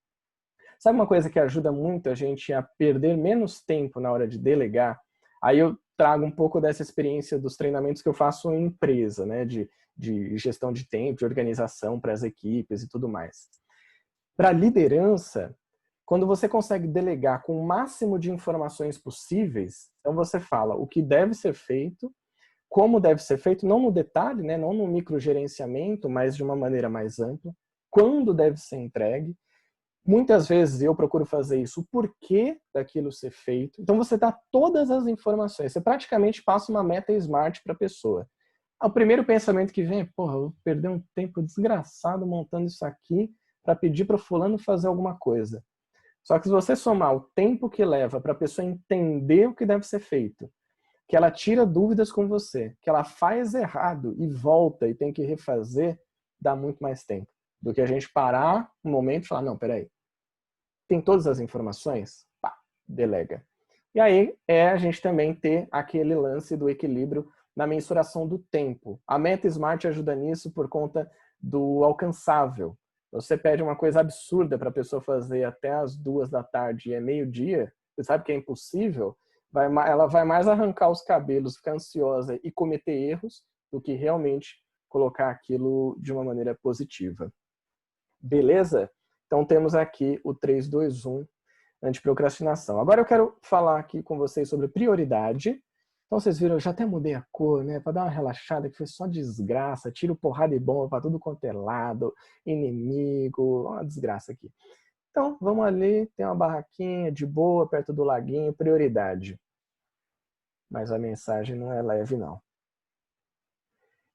Sabe uma coisa que ajuda muito a gente a perder menos tempo na hora de delegar? Aí eu trago um pouco dessa experiência dos treinamentos que eu faço em empresa, né? De gestão de tempo, de organização para as equipes e tudo mais. Para liderança, quando você consegue delegar com o máximo de informações possíveis, então você fala o que deve ser feito, como deve ser feito, não no detalhe, né, não no microgerenciamento, mas de uma maneira mais ampla, quando deve ser entregue. Muitas vezes eu procuro fazer isso, o porquê daquilo ser feito. Então você dá todas as informações, você praticamente passa uma meta smart para a pessoa. O primeiro pensamento que vem é, porra, eu vou perder um tempo desgraçado montando isso aqui para pedir para o fulano fazer alguma coisa. Só que se você somar o tempo que leva para a pessoa entender o que deve ser feito, que ela tira dúvidas com você, que ela faz errado e volta e tem que refazer, dá muito mais tempo do que a gente parar um momento e falar, não, peraí, tem todas as informações? Pá, delega. E aí a gente também ter aquele lance do equilíbrio na mensuração do tempo. A meta Smart ajuda nisso por conta do alcançável. Você pede uma coisa absurda para a pessoa fazer até as 2 da tarde e é meio-dia, você sabe que é impossível, ela vai mais arrancar os cabelos, ficar ansiosa e cometer erros do que realmente colocar aquilo de uma maneira positiva. Beleza? Então temos aqui o 3-2-1, antiprocrastinação. Agora eu quero falar aqui com vocês sobre prioridade. Então vocês viram, eu já até mudei a cor, né? Para dar uma relaxada, que foi só desgraça. Tiro porrada e bomba para tudo quanto é lado. Inimigo, uma desgraça aqui. Então, vamos ali, tem uma barraquinha de boa, perto do laguinho, prioridade. Mas a mensagem não é leve, não.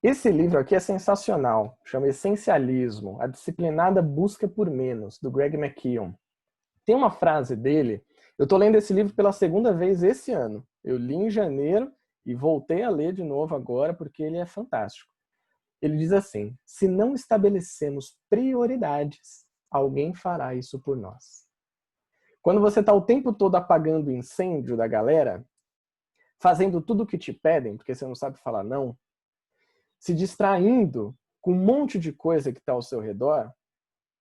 Esse livro aqui é sensacional. Chama Essencialismo, a disciplinada busca por menos, do Greg McKeown. Tem uma frase dele, eu estou lendo esse livro pela 2ª vez esse ano. Eu li em janeiro e voltei a ler de novo agora porque ele é fantástico. Ele diz assim, se não estabelecemos prioridades, alguém fará isso por nós. Quando você está o tempo todo apagando o incêndio da galera, fazendo tudo o que te pedem, porque você não sabe falar não, se distraindo com um monte de coisa que está ao seu redor,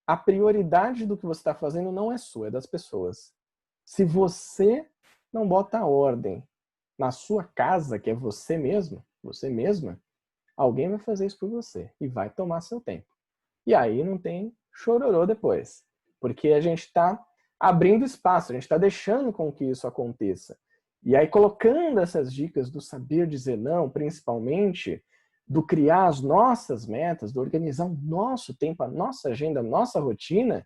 a prioridade do que você está fazendo não é sua, é das pessoas. Se você não bota a ordem na sua casa, que é você mesmo, você mesma, alguém vai fazer isso por você e vai tomar seu tempo. E aí não tem chororô depois, porque a gente está abrindo espaço, a gente está deixando com que isso aconteça. E aí colocando essas dicas do saber dizer não, principalmente, do criar as nossas metas, do organizar o nosso tempo, a nossa agenda, a nossa rotina,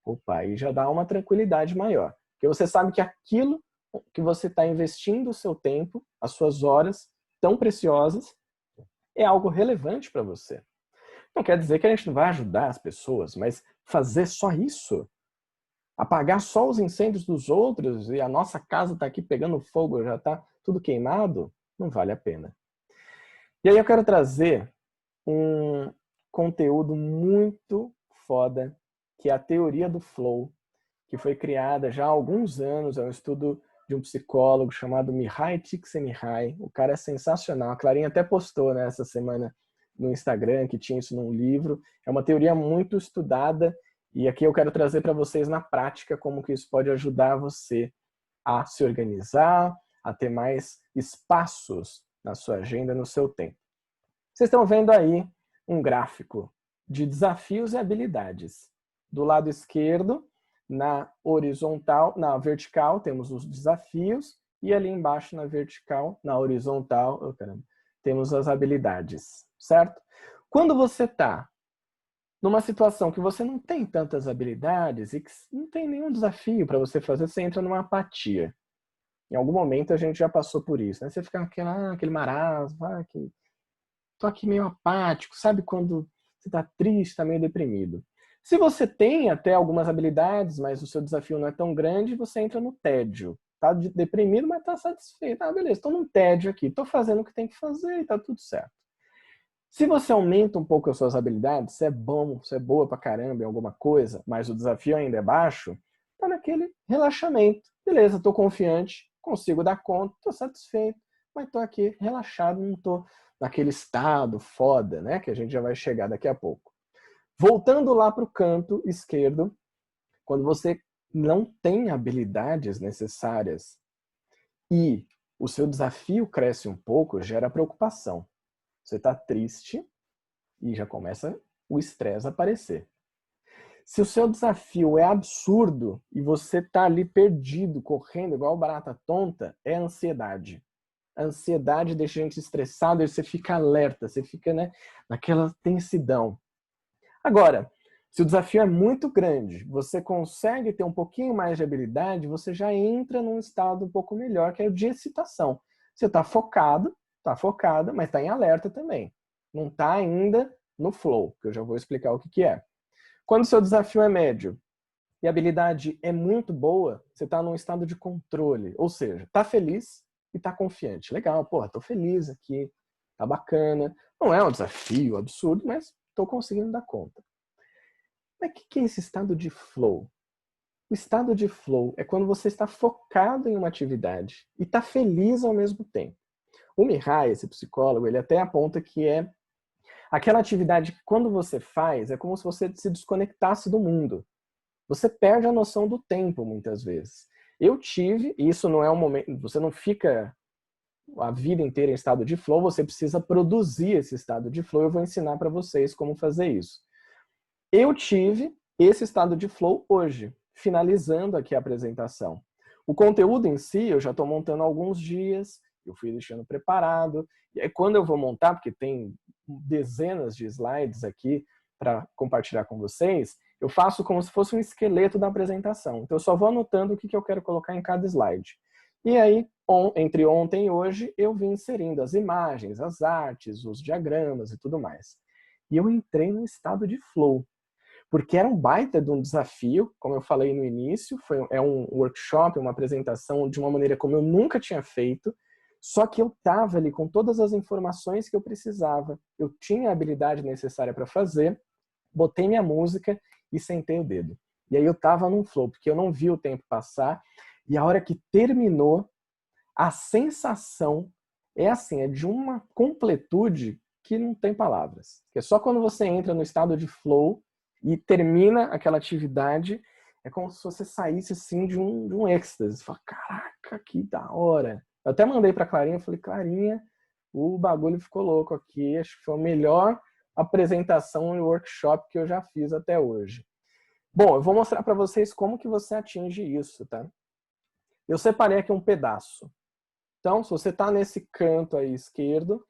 opa, aí já dá uma tranquilidade maior. Porque você sabe que aquilo que você está investindo o seu tempo, as suas horas tão preciosas, é algo relevante para você. Não quer dizer que a gente não vai ajudar as pessoas, mas fazer só isso, apagar só os incêndios dos outros e a nossa casa está aqui pegando fogo, já está tudo queimado, não vale a pena. E aí eu quero trazer um conteúdo muito foda, que é a teoria do flow, que foi criada já há alguns anos, é um estudo de um psicólogo chamado Mihai Csikszentmihalyi. O cara é sensacional, a Clarinha até postou, né, essa semana no Instagram, que tinha isso num livro. É uma teoria muito estudada e aqui eu quero trazer para vocês na prática como que isso pode ajudar você a se organizar, a ter mais espaços na sua agenda, no seu tempo. Vocês estão vendo aí um gráfico de desafios e habilidades. Do lado esquerdo, na horizontal, na vertical, temos os desafios e ali embaixo na vertical, na horizontal, temos as habilidades, certo? Quando você está numa situação que você não tem tantas habilidades e que não tem nenhum desafio para você fazer, você entra numa apatia. Em algum momento a gente já passou por isso, né? Você fica aquele marasmo, tô aqui meio apático, sabe quando você tá triste, tá meio deprimido. Se você tem até algumas habilidades, mas o seu desafio não é tão grande, você entra no tédio. Tá deprimido, mas tá satisfeito. Ah, beleza, tô num tédio aqui, tô fazendo o que tem que fazer e tá tudo certo. Se você aumenta um pouco as suas habilidades, você é bom, você é boa pra caramba em alguma coisa, mas o desafio ainda é baixo, tá naquele relaxamento. Beleza, tô confiante, consigo dar conta, tô satisfeito, mas tô aqui relaxado, não tô naquele estado foda, né, que a gente já vai chegar daqui a pouco. Voltando lá pro canto esquerdo, quando você não tem habilidades necessárias e o seu desafio cresce um pouco, gera preocupação. Você está triste e já começa o estresse a aparecer. Se o seu desafio é absurdo e você está ali perdido, correndo igual barata tonta, é ansiedade. A ansiedade deixa a gente estressado e você fica alerta, você fica, né, naquela tensidão. Agora, se o desafio é muito grande, você consegue ter um pouquinho mais de habilidade, você já entra num estado um pouco melhor, que é o de excitação. Você está focado, está focada, mas está em alerta também. Não está ainda no flow, que eu já vou explicar o que é. Quando o seu desafio é médio e a habilidade é muito boa, você está num estado de controle, ou seja, está feliz e está confiante. Legal, porra, estou feliz aqui, tá bacana. Não é um desafio absurdo, mas estou conseguindo dar conta. Mas o que é esse estado de flow? O estado de flow é quando você está focado em uma atividade e está feliz ao mesmo tempo. O Mihai, esse psicólogo, ele até aponta que é aquela atividade que quando você faz, é como se você se desconectasse do mundo. Você perde a noção do tempo, muitas vezes. Eu tive, e isso não é um momento, você não fica a vida inteira em estado de flow, você precisa produzir esse estado de flow. Eu vou ensinar para vocês como fazer isso. Eu tive esse estado de flow hoje, finalizando aqui a apresentação. O conteúdo em si, eu já estou montando há alguns dias, eu fui deixando preparado, e aí quando eu vou montar, porque tem dezenas de slides aqui para compartilhar com vocês, eu faço como se fosse um esqueleto da apresentação. Então eu só vou anotando o que eu quero colocar em cada slide. E aí, entre ontem e hoje, eu vim inserindo as imagens, as artes, os diagramas e tudo mais. E eu entrei num estado de flow. Porque era um baita de um desafio, como eu falei no início, é um workshop, uma apresentação de uma maneira como eu nunca tinha feito, só que eu estava ali com todas as informações que eu precisava, eu tinha a habilidade necessária para fazer, botei minha música e sentei o dedo. E aí eu estava num flow, porque eu não vi o tempo passar, e a hora que terminou, a sensação é assim, é de uma completude que não tem palavras. Que é só quando você entra no estado de flow e termina aquela atividade, é como se você saísse assim de um êxtase. Você fala, caraca, que da hora. Eu até mandei pra Clarinha, falei, Clarinha, o bagulho ficou louco aqui, acho que foi a melhor apresentação e workshop que eu já fiz até hoje. Bom, eu vou mostrar para vocês como que você atinge isso, tá? Eu separei aqui um pedaço. Então, se você está nesse canto aí esquerdo,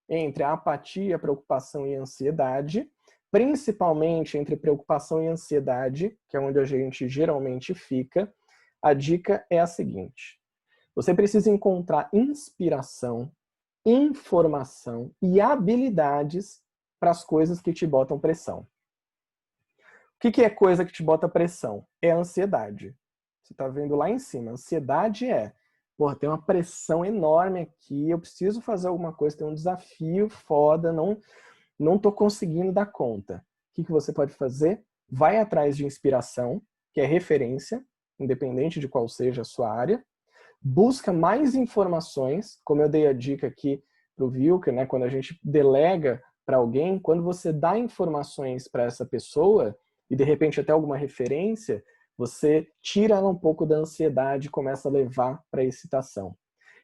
entre a apatia, preocupação e ansiedade, principalmente entre preocupação e ansiedade, que é onde a gente geralmente fica, a dica é a seguinte. Você precisa encontrar inspiração, informação e habilidades para as coisas que te botam pressão. O que é coisa que te bota pressão? É a ansiedade. Você está vendo lá em cima. Ansiedade porra, tem uma pressão enorme aqui, eu preciso fazer alguma coisa, tem um desafio foda, não tô conseguindo dar conta. O que você pode fazer? Vai atrás de inspiração, que é referência, independente de qual seja a sua área. Busca mais informações, como eu dei a dica aqui pro Wilker, né? Quando a gente delega para alguém, quando você dá informações para essa pessoa, e de repente até alguma referência, você tira ela um pouco da ansiedade e começa a levar para a excitação.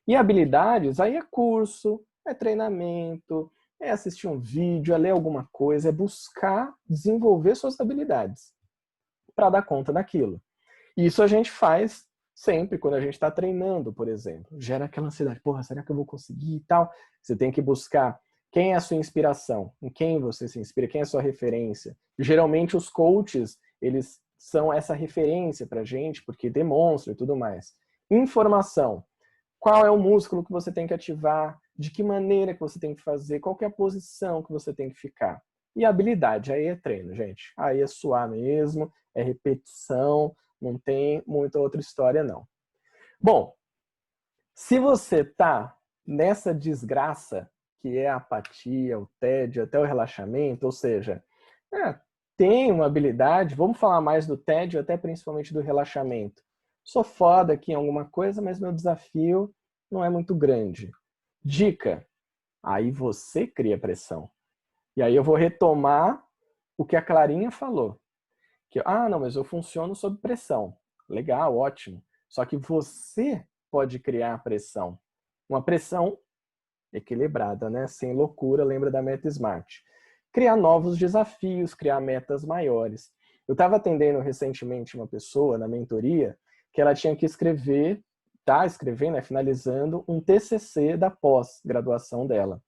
E habilidades, aí é curso, é treinamento, é assistir um vídeo, é ler alguma coisa, é buscar desenvolver suas habilidades para dar conta daquilo. E isso a gente faz sempre quando a gente está treinando, por exemplo. Gera aquela ansiedade, porra, será que eu vou conseguir e tal? Você tem que buscar quem é a sua inspiração, em quem você se inspira, quem é a sua referência. Geralmente os coaches, eles são essa referência pra gente, porque demonstram e tudo mais. Informação. Qual é o músculo que você tem que ativar? De que maneira que você tem que fazer? Qual que é a posição que você tem que ficar? E habilidade, aí é treino, gente. Aí é suar mesmo, é repetição, não tem muita outra história, não. Bom, se você tá nessa desgraça, que é a apatia, o tédio, até o relaxamento, ou seja, tem uma habilidade, vamos falar mais do tédio, até principalmente do relaxamento. Sou foda aqui em alguma coisa, mas meu desafio não é muito grande. Dica, aí você cria pressão. E aí eu vou retomar o que a Clarinha falou. Que, não, mas eu funciono sob pressão. Legal, ótimo. Só que você pode criar pressão. Uma pressão equilibrada, né? Sem loucura, lembra da meta SMART. Criar novos desafios, criar metas maiores. Eu estava atendendo recentemente uma pessoa na mentoria que ela tinha que escrever, tá escrevendo, né, finalizando um TCC da pós-graduação dela.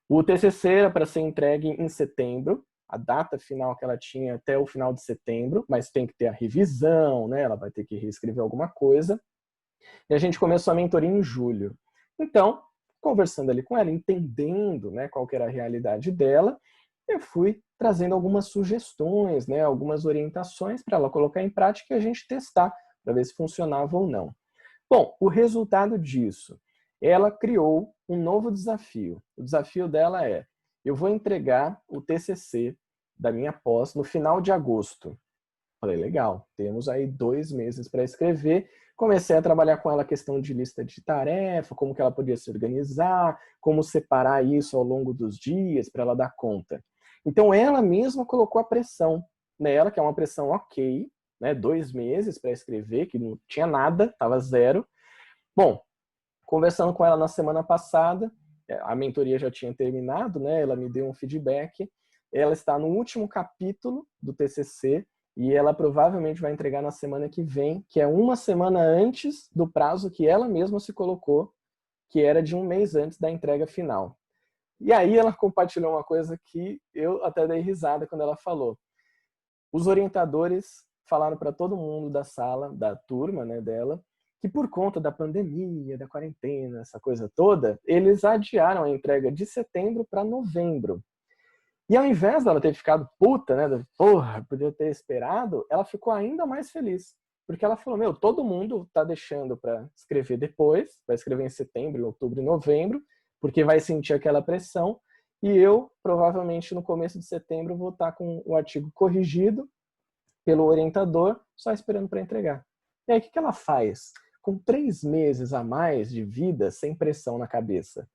O TCC era para ser entregue em setembro, a data final que ela tinha até o final de setembro, mas tem que ter a revisão, né? Ela vai ter que reescrever alguma coisa. E a gente começou a mentoria em julho. Então, conversando ali com ela, entendendo, né, qual que era a realidade dela, eu fui trazendo algumas sugestões, né, algumas orientações para ela colocar em prática e a gente testar para ver se funcionava ou não. Bom, o resultado disso, ela criou um novo desafio. O desafio dela é, eu vou entregar o TCC da minha pós no final de agosto. Falei, legal, temos aí 2 meses para escrever. Comecei a trabalhar com ela a questão de lista de tarefa, como que ela podia se organizar, como separar isso ao longo dos dias para ela dar conta. Então ela mesma colocou a pressão nela, que é uma pressão ok, né, 2 meses para escrever, que não tinha nada, estava zero. Bom, conversando com ela na semana passada, a mentoria já tinha terminado, né, ela me deu um feedback, ela está no último capítulo do TCC, e ela provavelmente vai entregar na semana que vem, que é uma semana antes do prazo que ela mesma se colocou, que era de 1 mês antes da entrega final. E aí ela compartilhou uma coisa que eu até dei risada quando ela falou. Os orientadores falaram para todo mundo da sala, da turma, né, dela, que por conta da pandemia, da quarentena, essa coisa toda, eles adiaram a entrega de setembro para novembro. E ao invés dela ter ficado puta, né, porra, podia ter esperado, ela ficou ainda mais feliz. Porque ela falou, meu, todo mundo tá deixando para escrever depois, vai escrever em setembro, outubro e novembro, porque vai sentir aquela pressão, e eu, provavelmente, no começo de setembro, vou estar com o artigo corrigido pelo orientador, só esperando para entregar. E aí, o que ela faz? Com 3 meses a mais de vida, sem pressão na cabeça.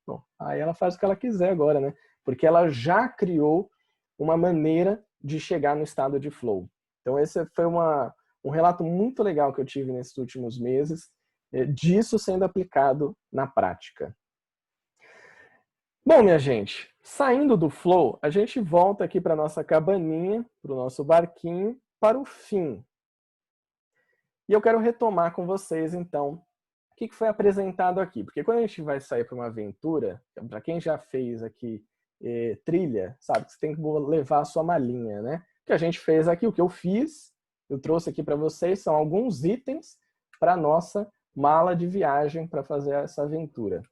Bom, aí ela faz o que ela quiser agora, né? Porque ela já criou uma maneira de chegar no estado de flow. Então esse foi um relato muito legal que eu tive nesses últimos meses, disso sendo aplicado na prática. Bom, minha gente, saindo do flow, a gente volta aqui para nossa cabaninha, para o nosso barquinho, para o fim. E eu quero retomar com vocês, então, o que foi apresentado aqui. Porque quando a gente vai sair para uma aventura, para quem já fez aqui trilha, sabe que você tem que levar a sua malinha, né? O que a gente fez aqui, o que eu fiz, eu trouxe aqui para vocês, são alguns itens para a nossa mala de viagem para fazer essa aventura.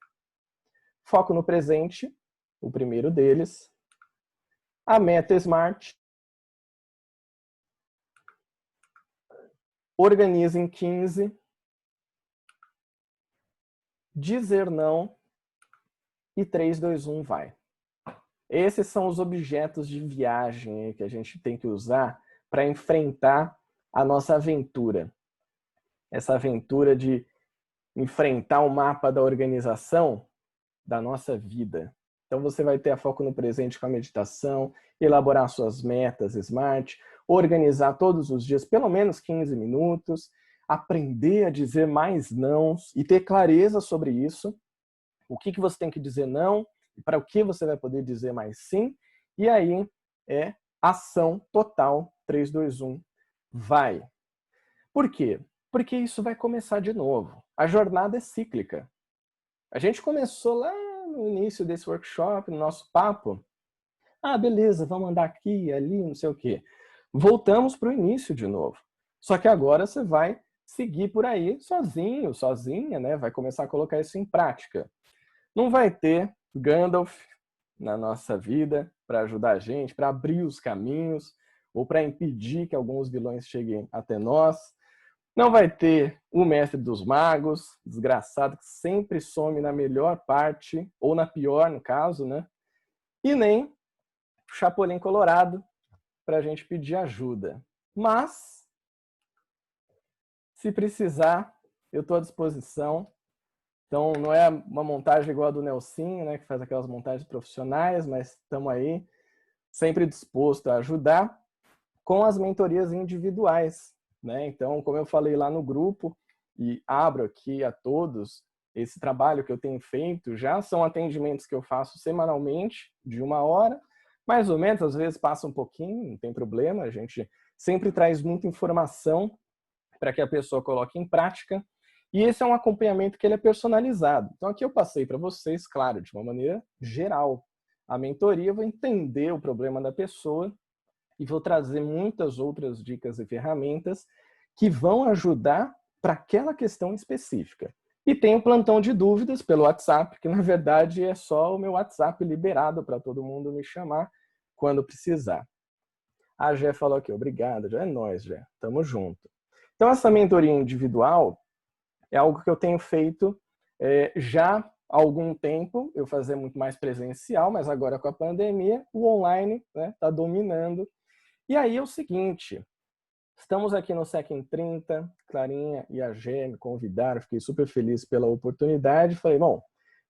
Foco no presente, o primeiro deles. A meta SMART. Organize em 15. Dizer não. E 3, 2, 1, vai. Esses são os objetos de viagem que a gente tem que usar para enfrentar a nossa aventura. Essa aventura de enfrentar o mapa da organização da nossa vida. Então você vai ter a foco no presente com a meditação, elaborar suas metas SMART, organizar todos os dias pelo menos 15 minutos, aprender a dizer mais nãos e ter clareza sobre isso. O que você tem que dizer não, e para o que você vai poder dizer mais sim. E aí é ação total, 3, 2, 1, vai. Por quê? Porque isso vai começar de novo. A jornada é cíclica. A gente começou lá no início desse workshop, no nosso papo. Ah, beleza, vamos andar aqui, ali, não sei o quê. Voltamos para o início de novo. Só que agora você vai seguir por aí sozinho, sozinha, né? Vai começar a colocar isso em prática. Não vai ter Gandalf na nossa vida para ajudar a gente, para abrir os caminhos ou para impedir que alguns vilões cheguem até nós. Não vai ter o mestre dos magos, desgraçado, que sempre some na melhor parte, ou na pior, no caso, né? E nem o Chapolin Colorado para a gente pedir ajuda. Mas, se precisar, eu estou à disposição. Então, não é uma montagem igual a do Nelsinho, né, que faz aquelas montagens profissionais, mas estamos aí sempre disposto a ajudar com as mentorias individuais, né? Então, como eu falei lá no grupo, e abro aqui a todos, esse trabalho que eu tenho feito já são atendimentos que eu faço semanalmente, de 1 hora, mais ou menos, às vezes passa um pouquinho, não tem problema, a gente sempre traz muita informação para que a pessoa coloque em prática, e esse é um acompanhamento que ele é personalizado. Então aqui eu passei para vocês, claro, de uma maneira geral. A mentoria eu vou entender o problema da pessoa e vou trazer muitas outras dicas e ferramentas que vão ajudar para aquela questão específica. E tem o plantão de dúvidas pelo WhatsApp, que na verdade é só o meu WhatsApp liberado para todo mundo me chamar quando precisar. A Gé falou aqui, obrigado, já é nóis, Gé, tamo junto. Então essa mentoria individual é algo que eu tenho feito já há algum tempo, eu fazia muito mais presencial, mas agora com a pandemia, o online está dominando. E aí é o seguinte, estamos aqui no SEC em 30, Clarinha e a Gé me convidaram, fiquei super feliz pela oportunidade. Falei, bom,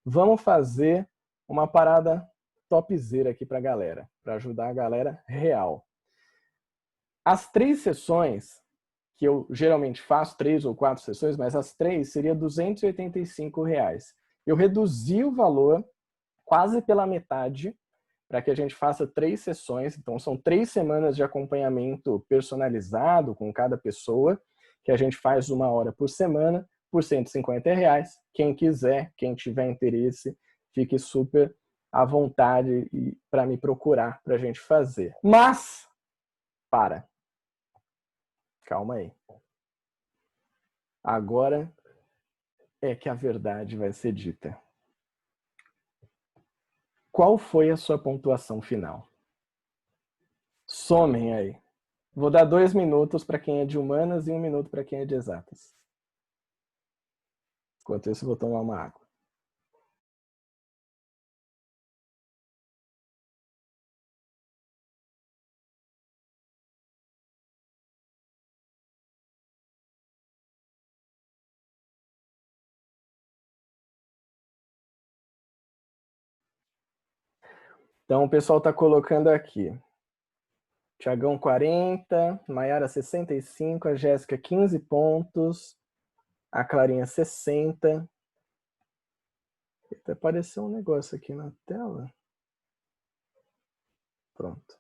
vamos fazer uma parada topzera aqui para a galera, para ajudar a galera real. As 3 sessões, que eu geralmente faço, 3 ou 4 sessões, mas as 3 seria R$ 285. Eu reduzi o valor quase pela metade, para que a gente faça 3 sessões. Então, são 3 semanas de acompanhamento personalizado com cada pessoa, que a gente faz 1 hora por semana, por R$ 150. Quem quiser, quem tiver interesse, fique super à vontade para me procurar para a gente fazer. Mas, calma aí. Agora é que a verdade vai ser dita. Qual foi a sua pontuação final? Somem aí. Vou dar 2 minutos para quem é de humanas e 1 minuto para quem é de exatas. Enquanto isso, vou tomar uma água. Então, o pessoal está colocando aqui. Tiagão 40, Maiara 65, a Jéssica 15 pontos, a Clarinha 60. Até apareceu um negócio aqui na tela. Pronto.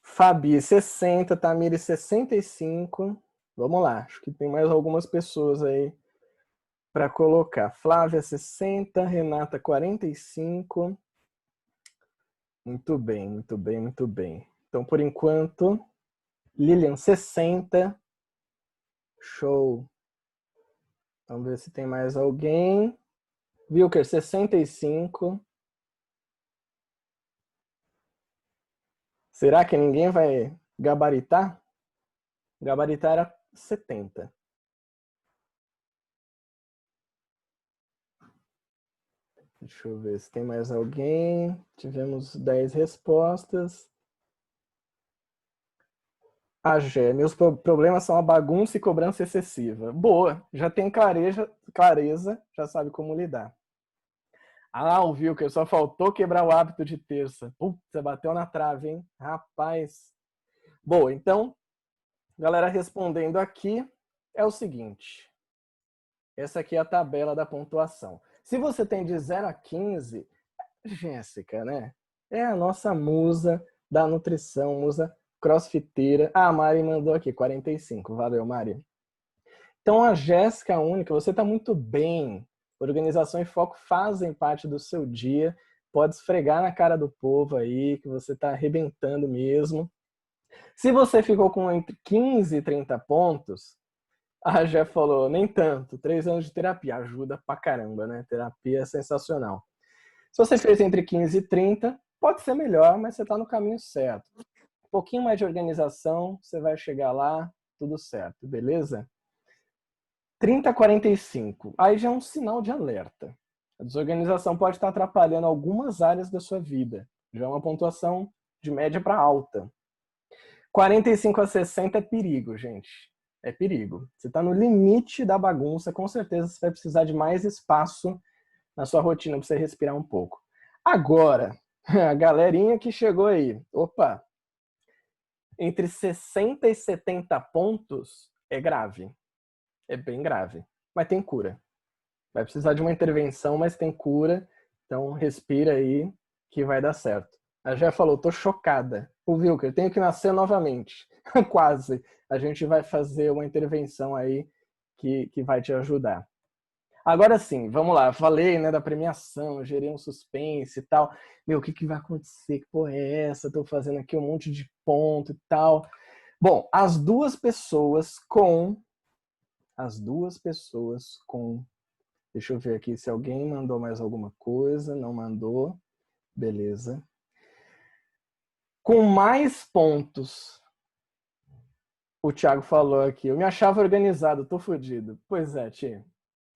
Fabi 60, Tamires 65. Vamos lá, acho que tem mais algumas pessoas aí para colocar. Flávia 60, Renata 45. Muito bem, muito bem, muito bem. Então, por enquanto, Lilian 60. Show. Vamos ver se tem mais alguém. Wilker 65. Será que ninguém vai gabaritar? Gabaritar era 70. Deixa eu ver se tem mais alguém. Tivemos 10 respostas. A Gé, meus problemas são a bagunça e cobrança excessiva. Boa, já tem clareza, já sabe como lidar. Ah, ouviu que só faltou quebrar o hábito de terça. Putz, você bateu na trave, hein? Rapaz. Boa, então, galera, respondendo aqui, é o seguinte. Essa aqui é a tabela da pontuação. Se você tem de 0 a 15, Jéssica, né? É a nossa musa da nutrição, musa crossfiteira. Ah, a Mari mandou aqui, 45. Valeu, Mari. Então, a Jéssica única, você está muito bem. Organização e foco fazem parte do seu dia. Pode esfregar na cara do povo aí, que você está arrebentando mesmo. Se você ficou com entre 15 e 30 pontos, a Jé falou, nem tanto. 3 anos de terapia ajuda pra caramba, né? Terapia é sensacional. Se você fez entre 15 e 30, pode ser melhor, mas você está no caminho certo. Um pouquinho mais de organização, você vai chegar lá, tudo certo, beleza? 30 a 45, aí já é um sinal de alerta. A desorganização pode estar atrapalhando algumas áreas da sua vida. Já é uma pontuação de média para alta. 45 a 60 é perigo, gente. É perigo. Você está no limite da bagunça, com certeza você vai precisar de mais espaço na sua rotina para você respirar um pouco. Agora, a galerinha que chegou aí, opa, entre 60 e 70 pontos é grave. É bem grave, mas tem cura. Vai precisar de uma intervenção, mas tem cura. Então respira aí que vai dar certo. A Jé falou, tô chocada. O Wilker, tenho que nascer novamente. Quase. A gente vai fazer uma intervenção aí que vai te ajudar. Agora sim, vamos lá. Falei, né, da premiação, gerei um suspense e tal. Meu, o que vai acontecer? Que porra é essa? Tô fazendo aqui um monte de ponto e tal. Bom, as duas pessoas com... Deixa eu ver aqui se alguém mandou mais alguma coisa. Não mandou. Beleza. Com mais pontos, o Thiago falou aqui. Eu me achava organizado, tô fudido. Pois é, Tia.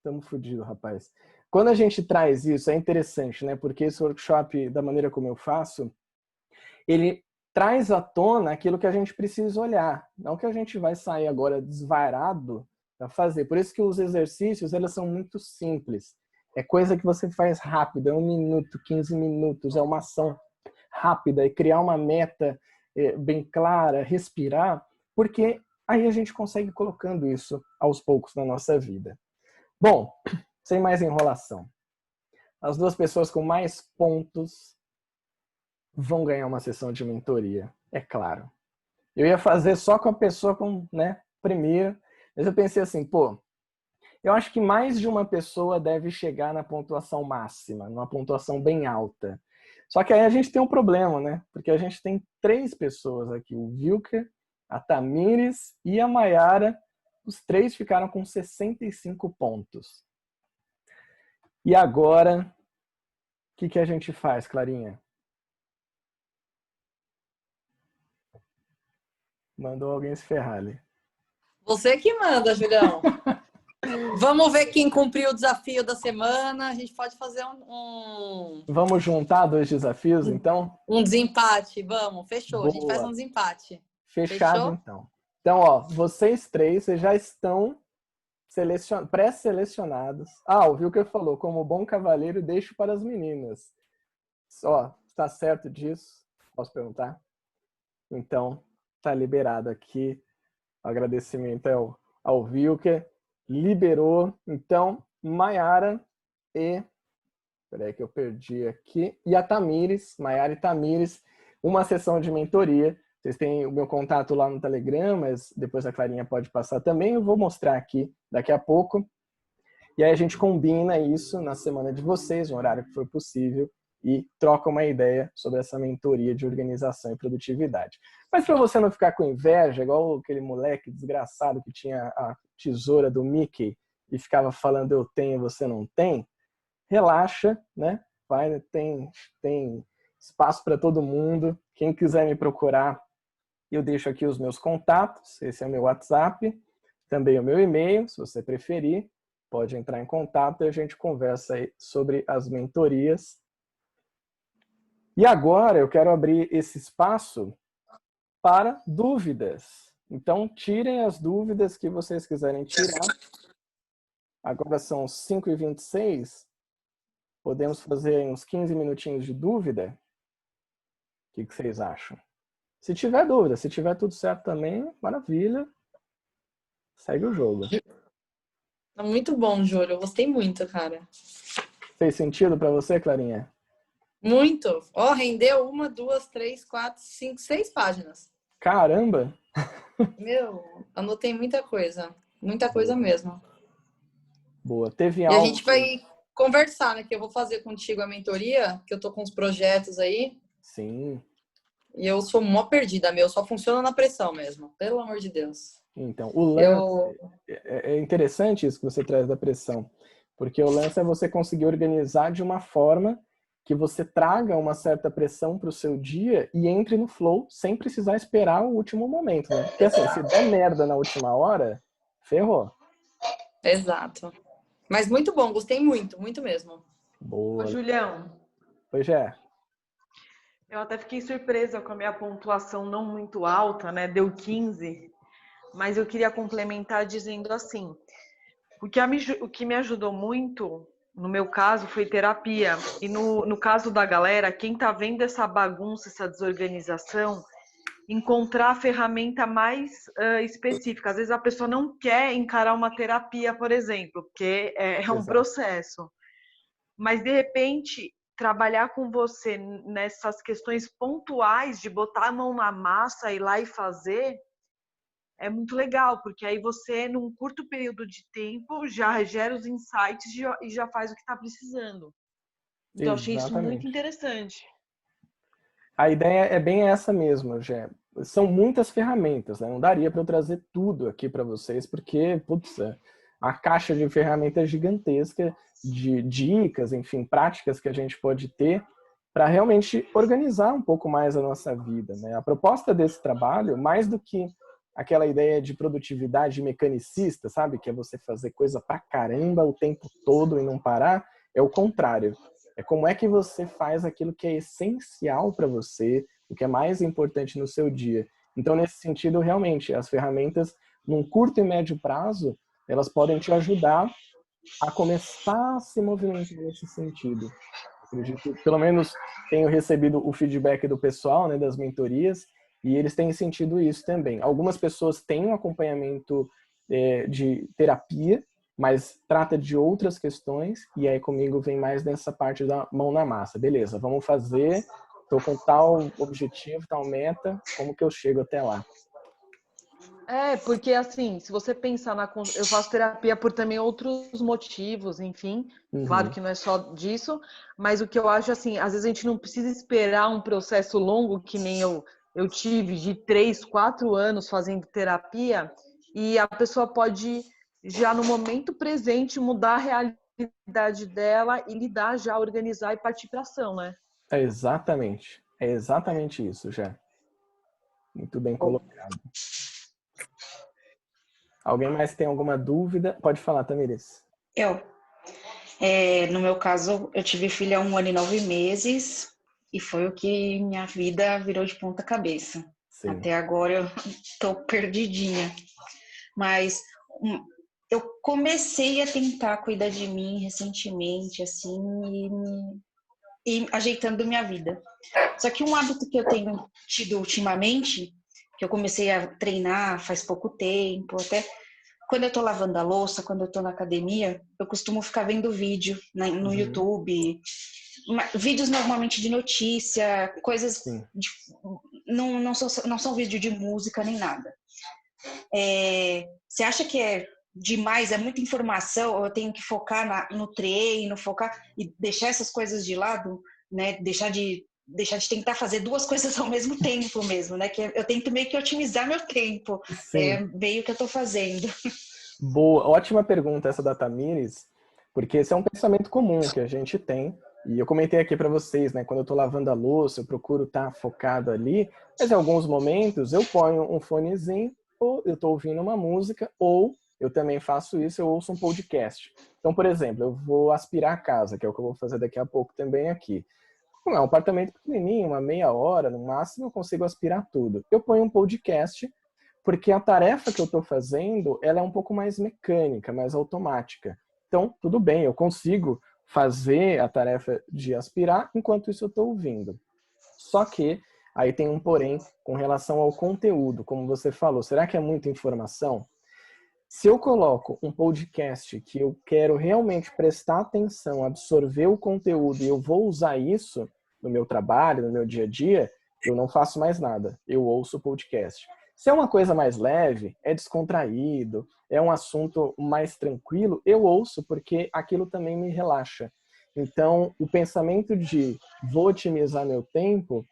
Tamo fudido, rapaz. Quando a gente traz isso, é interessante, né? Porque esse workshop, da maneira como eu faço, ele traz à tona aquilo que a gente precisa olhar. Não que a gente vai sair agora desvairado para fazer. Por isso que os exercícios, eles são muito simples. É coisa que você faz rápido, é 1 minuto, 15 minutos, é uma ação rápida, e criar uma meta bem clara, respirar, porque aí a gente consegue ir colocando isso aos poucos na nossa vida. Bom, sem mais enrolação. As duas pessoas com mais pontos vão ganhar uma sessão de mentoria, é claro. Eu ia fazer só com a pessoa com, né, primeiro, mas eu pensei assim, pô, eu acho que mais de uma pessoa deve chegar na pontuação máxima, numa pontuação bem alta. Só que aí a gente tem um problema, né? Porque a gente tem 3 pessoas aqui, o Wilker, a Tamires e a Mayara. Os 3 ficaram com 65 pontos. E agora, o que a gente faz, Clarinha? Mandou alguém se ferrar ali. Você que manda, Julião. Vamos ver quem cumpriu o desafio da semana. A gente pode fazer Vamos juntar 2 desafios, então? um desempate. Vamos, fechou. Boa. A gente faz um desempate. Fechado, Fechou? então. Então, ó, vocês 3, vocês já estão pré-selecionados. Ah, o Wilker falou, como bom cavaleiro, deixo para as meninas. Ó, está certo disso? Posso perguntar? Então, tá liberado aqui. O agradecimento ao Wilker. Liberou. Então, Mayara e... Peraí que eu perdi aqui. E a Tamires, Mayara e Tamires, uma sessão de mentoria. Vocês têm o meu contato lá no Telegram, mas depois a Clarinha pode passar também. Eu vou mostrar aqui daqui a pouco. E aí a gente combina isso na semana de vocês, no horário que for possível, e troca uma ideia sobre essa mentoria de organização e produtividade. Mas para você não ficar com inveja, igual aquele moleque desgraçado que tinha a tesoura do Mickey e ficava falando eu tenho, você não tem, relaxa, né? Vai, tem espaço para todo mundo. Quem quiser me procurar, eu deixo aqui os meus contatos. Esse é o meu WhatsApp, também o meu e-mail, se você preferir. Pode entrar em contato e a gente conversa aí sobre as mentorias. E agora eu quero abrir esse espaço para dúvidas. Então, tirem as dúvidas que vocês quiserem tirar. Agora são 5h26. Podemos fazer uns 15 minutinhos de dúvida? O que vocês acham? Se tiver dúvida, se tiver tudo certo também, maravilha. Segue o jogo. Tá muito bom, Júlio. Eu gostei muito, cara. Fez sentido para você, Clarinha? Muito. Ó, rendeu 1, 2, 3, 4, 5, 6 páginas. Caramba! Meu, anotei muita coisa. Muita coisa mesmo. Boa. Teve E a algo gente vai conversar, né? Que eu vou fazer contigo a mentoria, que eu tô com uns projetos aí. Sim. E eu sou mó perdida, meu. Só funciona na pressão mesmo. Pelo amor de Deus. Então, o lance é interessante isso que você traz da pressão, porque o lance é você conseguir organizar de uma forma que você traga uma certa pressão para o seu dia e entre no flow sem precisar esperar o último momento, né? Porque assim, se der merda na última hora, ferrou. Exato. Mas muito bom, gostei muito, muito mesmo. Ô, Boa. Julião, Pois é. eu até fiquei surpresa com a minha pontuação não muito alta, né? Deu 15, mas eu queria complementar dizendo assim, o que me ajudou muito, no meu caso, foi terapia. E no caso da galera, quem tá vendo essa bagunça, essa desorganização, encontrar a ferramenta mais específica. Às vezes a pessoa não quer encarar uma terapia, por exemplo, porque é um Exato. processo. Mas, de repente, trabalhar com você nessas questões pontuais de botar a mão na massa, ir lá e fazer, é muito legal, porque aí você, num curto período de tempo, já gera os insights e já faz o que está precisando. Então, eu achei isso muito Exatamente. interessante. A ideia é bem essa mesmo, Gé. São muitas ferramentas, né? Não daria para eu trazer tudo aqui para vocês, porque, putz, a caixa de ferramentas gigantesca, de dicas, enfim, práticas que a gente pode ter para realmente organizar um pouco mais a nossa vida, né? A proposta desse trabalho, mais do que aquela ideia de produtividade mecanicista, sabe? Que é você fazer coisa pra caramba o tempo todo e não parar, é o contrário. É como é que você faz aquilo que é essencial para você, o que é mais importante no seu dia. Então, nesse sentido, realmente, as ferramentas, num curto e médio prazo, elas podem te ajudar a começar a se movimentar nesse sentido. Acredito, pelo menos tenho recebido o feedback do pessoal, né, das mentorias, e eles têm sentido isso também. Algumas pessoas têm um acompanhamento de terapia, mas trata de outras questões, e aí comigo vem mais nessa parte da mão na massa. Beleza, vamos fazer, estou com tal objetivo, tal meta, como que eu chego até lá? Porque assim, se você pensar eu faço terapia por também outros motivos, enfim, claro que não é só disso, mas o que eu acho assim, às vezes a gente não precisa esperar um processo longo, que nem eu tive de 3, 4 anos fazendo terapia, e a pessoa pode já no momento presente mudar a realidade dela e lidar já, organizar e partir para ação, né? É exatamente isso, já. Muito bem colocado. Alguém mais tem alguma dúvida? Pode falar, Tamires. No meu caso, eu tive filha há 1 ano e 9 meses e foi o que minha vida virou de ponta cabeça. Sim. Até agora eu tô perdidinha. Mas eu comecei a tentar cuidar de mim recentemente, assim, e ajeitando minha vida. Só que um hábito que eu tenho tido ultimamente, que eu comecei a treinar faz pouco tempo, até quando eu tô lavando a louça, quando eu tô na academia, eu costumo ficar vendo vídeo no YouTube, vídeos normalmente de notícia, coisas não são vídeo de música nem nada. Você acha que é demais, é muita informação, eu tenho que focar no treino, focar e deixar essas coisas de lado, né? Deixar de tentar fazer 2 coisas ao mesmo tempo mesmo, né? Que eu tento meio que otimizar meu tempo. É meio que eu tô fazendo. Boa, ótima pergunta essa da Tamires, porque esse é um pensamento comum que a gente tem, e eu comentei aqui para vocês, né? Quando eu tô lavando a louça, eu procuro estar focado ali, mas em alguns momentos eu ponho um fonezinho, ou eu tô ouvindo uma música, ou eu também faço isso, eu ouço um podcast. Então, por exemplo, eu vou aspirar a casa, que é o que eu vou fazer daqui a pouco também aqui. Como é um apartamento pequenininho, uma meia hora, no máximo, eu consigo aspirar tudo. Eu ponho um podcast, porque a tarefa que eu estou fazendo, ela é um pouco mais mecânica, mais automática. Então, tudo bem, eu consigo fazer a tarefa de aspirar, enquanto isso eu estou ouvindo. Só que aí tem um porém com relação ao conteúdo, como você falou. Será que é muita informação? Se eu coloco um podcast que eu quero realmente prestar atenção, absorver o conteúdo e eu vou usar isso no meu trabalho, no meu dia a dia, eu não faço mais nada. Eu ouço o podcast. Se é uma coisa mais leve, é descontraído, é um assunto mais tranquilo, eu ouço porque aquilo também me relaxa. Então, o pensamento de vou otimizar meu tempo,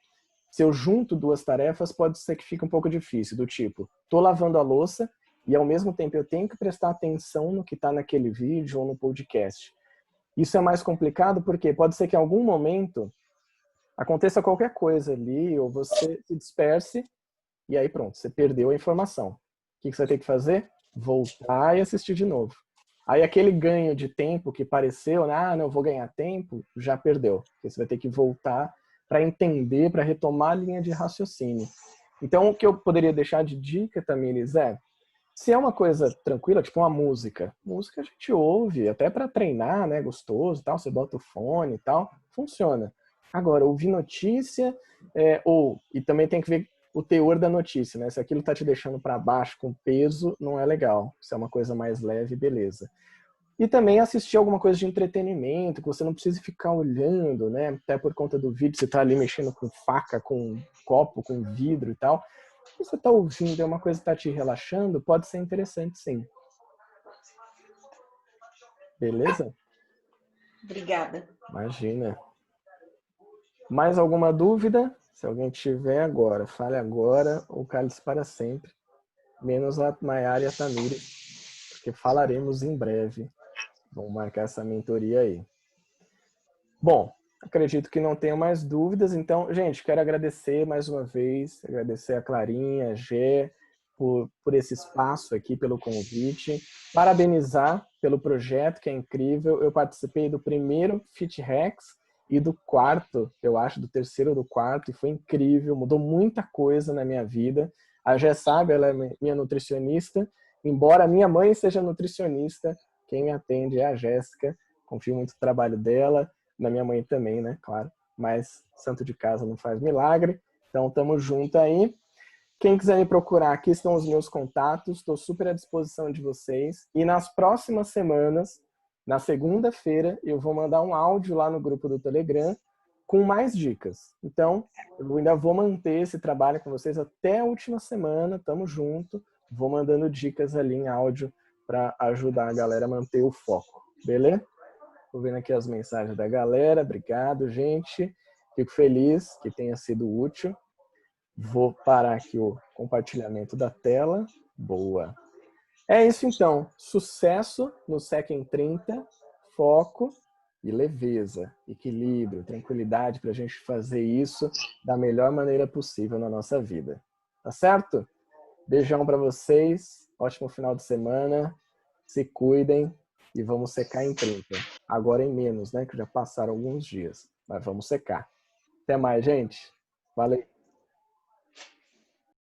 se eu junto duas tarefas, pode ser que fique um pouco difícil, do tipo, tô lavando a louça e ao mesmo tempo eu tenho que prestar atenção no que está naquele vídeo ou no podcast. Isso é mais complicado porque pode ser que em algum momento aconteça qualquer coisa ali, ou você se disperse, e aí pronto, você perdeu a informação. O que você vai ter que fazer? Voltar e assistir de novo. Aí aquele ganho de tempo que pareceu, não, eu vou ganhar tempo, já perdeu. Porque você vai ter que voltar para entender, para retomar a linha de raciocínio. Então, o que eu poderia deixar de dica, Tamires, se é uma coisa tranquila, tipo uma música a gente ouve, até para treinar, né, gostoso e tal, você bota o fone e tal, funciona. Agora, ouvir notícia, e também tem que ver o teor da notícia, né? Se aquilo tá te deixando para baixo com peso, não é legal. Se é uma coisa mais leve, beleza. E também assistir alguma coisa de entretenimento, que você não precise ficar olhando, né? Até por conta do vídeo, você tá ali mexendo com faca, com copo, com vidro e tal. Se você tá ouvindo, é uma coisa que tá te relaxando, pode ser interessante, sim. Beleza? Obrigada. Imagina. Mais alguma dúvida? Se alguém tiver agora, fale agora ou cale-se para sempre. Menos a Maiara e a Tamires, porque falaremos em breve. Vamos marcar essa mentoria aí. Bom, acredito que não tenho mais dúvidas. Então, gente, quero agradecer mais uma vez, agradecer a Clarinha, a Gé, por esse espaço aqui, pelo convite. Parabenizar pelo projeto, que é incrível. Eu participei do primeiro Fit Hacks e do quarto, eu acho, do terceiro ou do quarto, e foi incrível, mudou muita coisa na minha vida. A Gé sabe, ela é minha nutricionista, embora minha mãe seja nutricionista, quem me atende é a Jéssica, confio muito no trabalho dela, na minha mãe também, né, claro, mas santo de casa não faz milagre, então tamo junto aí. Quem quiser me procurar, aqui estão os meus contatos, estou super à disposição de vocês, e nas próximas semanas, na segunda-feira, eu vou mandar um áudio lá no grupo do Telegram com mais dicas. Então, eu ainda vou manter esse trabalho com vocês até a última semana, tamo junto, vou mandando dicas ali em áudio para ajudar a galera a manter o foco, beleza? Tô vendo aqui as mensagens da galera, obrigado, gente. Fico feliz que tenha sido útil. Vou parar aqui o compartilhamento da tela. Boa. É isso então. Sucesso no SEC em 30, foco e leveza, equilíbrio, tranquilidade para a gente fazer isso da melhor maneira possível na nossa vida. Tá certo? Beijão para vocês. Ótimo final de semana. Se cuidem e vamos secar em 30. Agora em menos, né? Que já passaram alguns dias. Mas vamos secar. Até mais, gente. Valeu.